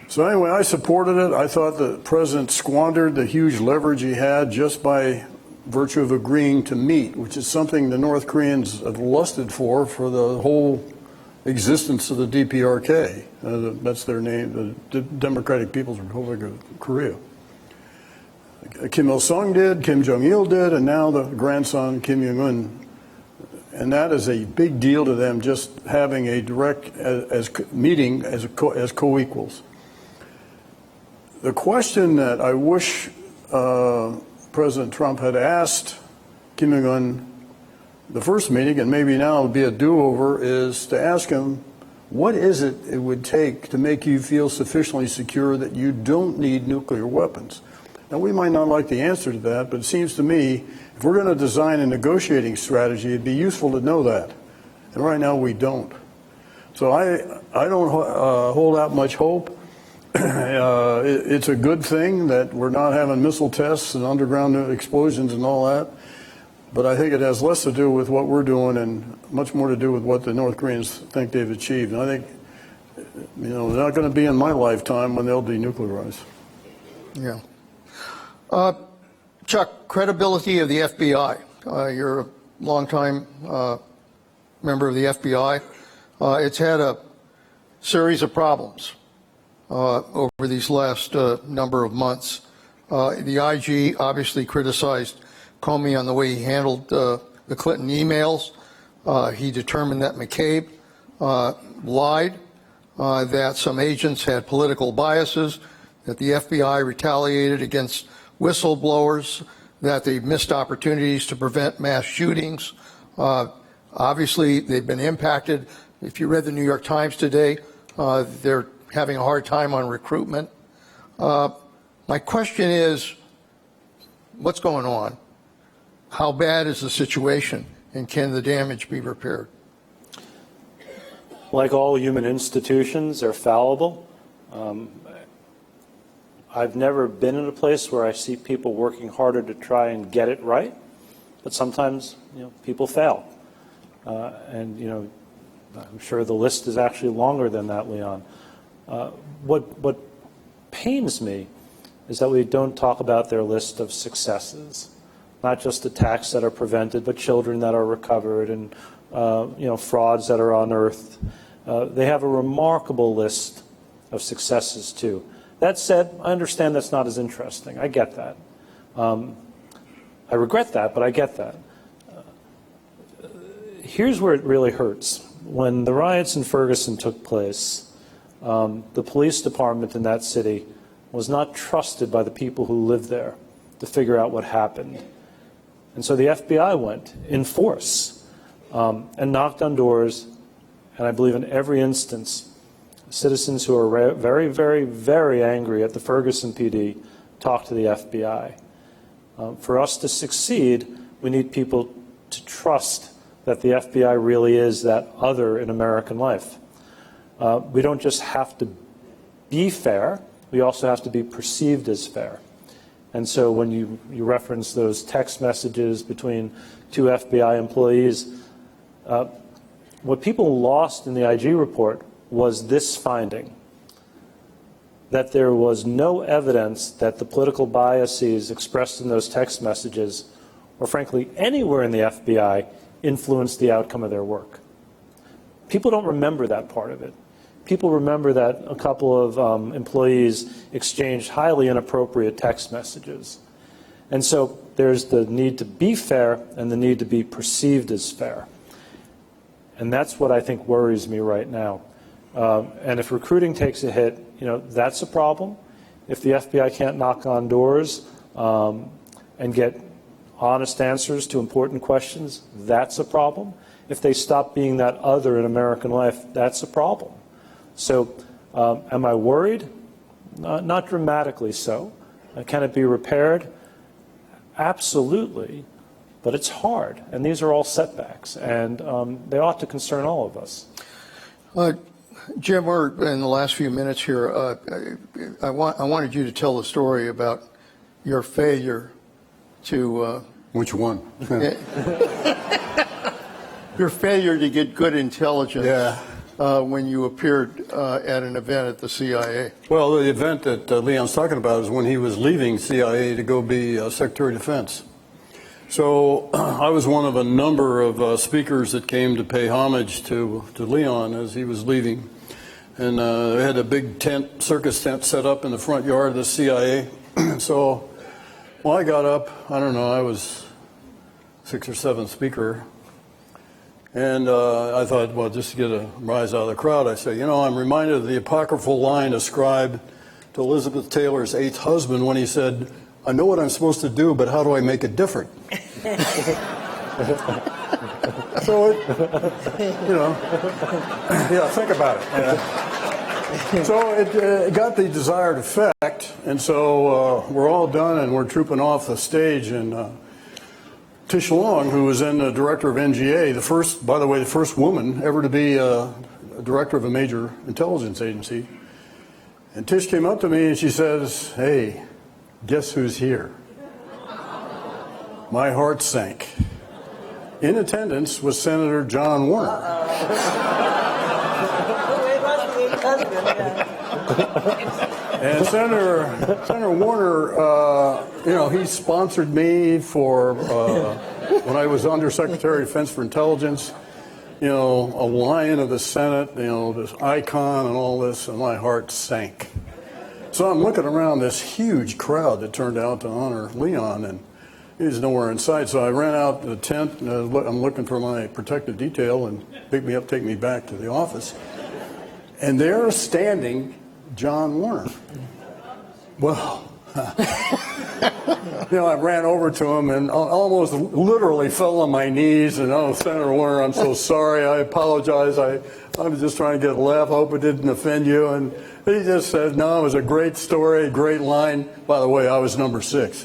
Speaker 4: So anyway, I supported it. I thought the president squandered the huge leverage he had just by virtue of agreeing to meet, which is something the North Koreans have lusted for the whole existence of the DPRK. That's their name, the Democratic People's Republic of Korea. Kim Il-sung did, Kim Jong-il did, and now the grandson, Kim Jong-un. And that is a big deal to them, just having a direct meeting as co-equals. The question that I wish President Trump had asked Kim Jong-un the first meeting, and maybe now it'll be a do-over, is to ask him, what is it would take to make you feel sufficiently secure that you don't need nuclear weapons? Now, we might not like the answer to that, but it seems to me, if we're going to design a negotiating strategy, it'd be useful to know that. And right now, we don't. So I don't hold out much hope. It's a good thing that we're not having missile tests and underground explosions and all that. But I think it has less to do with what we're doing and much more to do with what the North Koreans think they've achieved. And I think, they're not going to be in my lifetime when they'll denuclearize.
Speaker 3: Yeah. Chuck, credibility of the FBI. You're a longtime member of the FBI. It's had a series of problems over these last number of months. The IG obviously criticized Comey on the way he handled the Clinton emails. He determined that McCabe lied, that some agents had political biases, that the FBI retaliated against whistleblowers, that they missed opportunities to prevent mass shootings. Obviously, they've been impacted. If you read the New York Times today, they're having a hard time on recruitment. My question is, what's going on? How bad is the situation, and can the damage be repaired?
Speaker 6: Like all human institutions, they're fallible. I've never been in a place where I see people working harder to try and get it right, but sometimes people fail. And I'm sure the list is actually longer than that, Leon. What pains me is that we don't talk about their list of successes, not just attacks that are prevented, but children that are recovered and frauds that are unearthed. They have a remarkable list of successes too. That said, I understand that's not as interesting. I get that. I regret that, but I get that. Here's where it really hurts. When the riots in Ferguson took place, the police department in that city was not trusted by the people who lived there to figure out what happened. And so the FBI went in force and knocked on doors, and I believe in every instance, citizens who are very, very, very angry at the Ferguson PD talk to the FBI. For us to succeed, we need people to trust that the FBI really is that other in American life. We don't just have to be fair, we also have to be perceived as fair. And so when you reference those text messages between two FBI employees, what people lost in the IG report was this finding, that there was no evidence that the political biases expressed in those text messages, or frankly anywhere in the FBI, influenced the outcome of their work. People don't remember that part of it. People remember that a couple of employees exchanged highly inappropriate text messages. And so there's the need to be fair and the need to be perceived as fair. And that's what I think worries me right now. And if recruiting takes a hit, that's a problem. If the FBI can't knock on doors and get honest answers to important questions, that's a problem. If they stop being that other in American life, that's a problem. So am I worried? Not dramatically so. Can it be repaired? Absolutely. But it's hard. And these are all setbacks. And they ought to concern all of us.
Speaker 3: Jim, we're in the last few minutes here. I wanted you to tell the story about your failure to...
Speaker 4: Which one?
Speaker 3: Your failure to get good intelligence when you appeared at an event at the CIA.
Speaker 4: Well, the event that Leon's talking about is when he was leaving CIA to go be Secretary of Defense. So I was one of a number of speakers that came to pay homage to Leon as he was leaving. And they had a big tent, circus tent set up in the front yard of the CIA. So when I got up, I don't know, I was 6th or 7th speaker. And I thought, well, just to get a rise out of the crowd, I said, I'm reminded of the apocryphal line ascribed to Elizabeth Taylor's 8th husband when he said, I know what I'm supposed to do, but how do I make it different? So, think about it. So it got the desired effect, and so we're all done, and we're trooping off the stage, and Tish Long, who was then the director of NGA, the first woman ever to be a director of a major intelligence agency. And Tish came up to me and she says, hey, guess who's here? My heart sank. In attendance was Senator John Warner. And Senator Warner, he sponsored me for, when I was Undersecretary of Defense for Intelligence, a lion of the Senate, this icon and all this, and my heart sank. So I'm looking around this huge crowd that turned out to honor Leon, and he's nowhere in sight. So I ran out to the tent, and I'm looking for my protective detail, and pick me up, take me back to the office. And there standing John Warner. Well, I ran over to him and almost literally fell on my knees and, oh, Senator Warner, I'm so sorry. I apologize. I was just trying to get a laugh. I hope it didn't offend you. And he just said, no, it was a great story, a great line. By the way, I was number 6.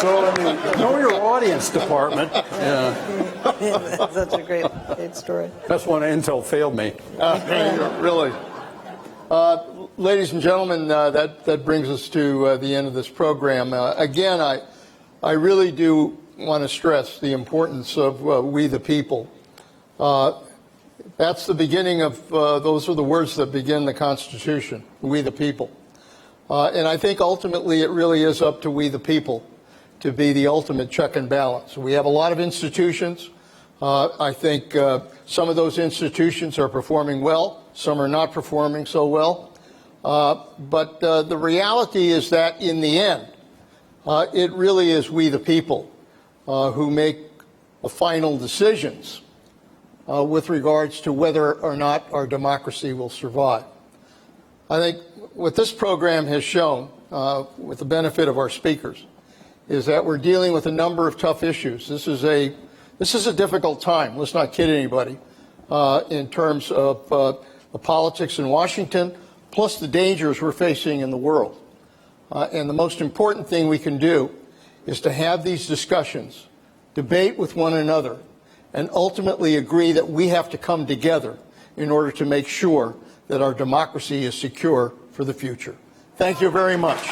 Speaker 4: So, know your audience, department.
Speaker 5: Yeah. Such a great story.
Speaker 4: That's when Intel failed me.
Speaker 3: Really. Ladies and gentlemen, that brings us to the end of this program. Again, I really do want to stress the importance of we the people. That's the beginning of, those are the words that begin the Constitution, we the people. And I think ultimately it really is up to we the people to be the ultimate check and balance. We have a lot of institutions. I think some of those institutions are performing well, some are not performing so well. But the reality is that in the end, it really is we the people who make the final decisions with regards to whether or not our democracy will survive. I think what this program has shown, with the benefit of our speakers, is that we're dealing with a number of tough issues. This is a difficult time. Let's not kid anybody in terms of the politics in Washington, plus the dangers we're facing in the world. And the most important thing we can do is to have these discussions, debate with one another, and ultimately agree that we have to come together in order to make sure that our democracy is secure for the future. Thank you very much.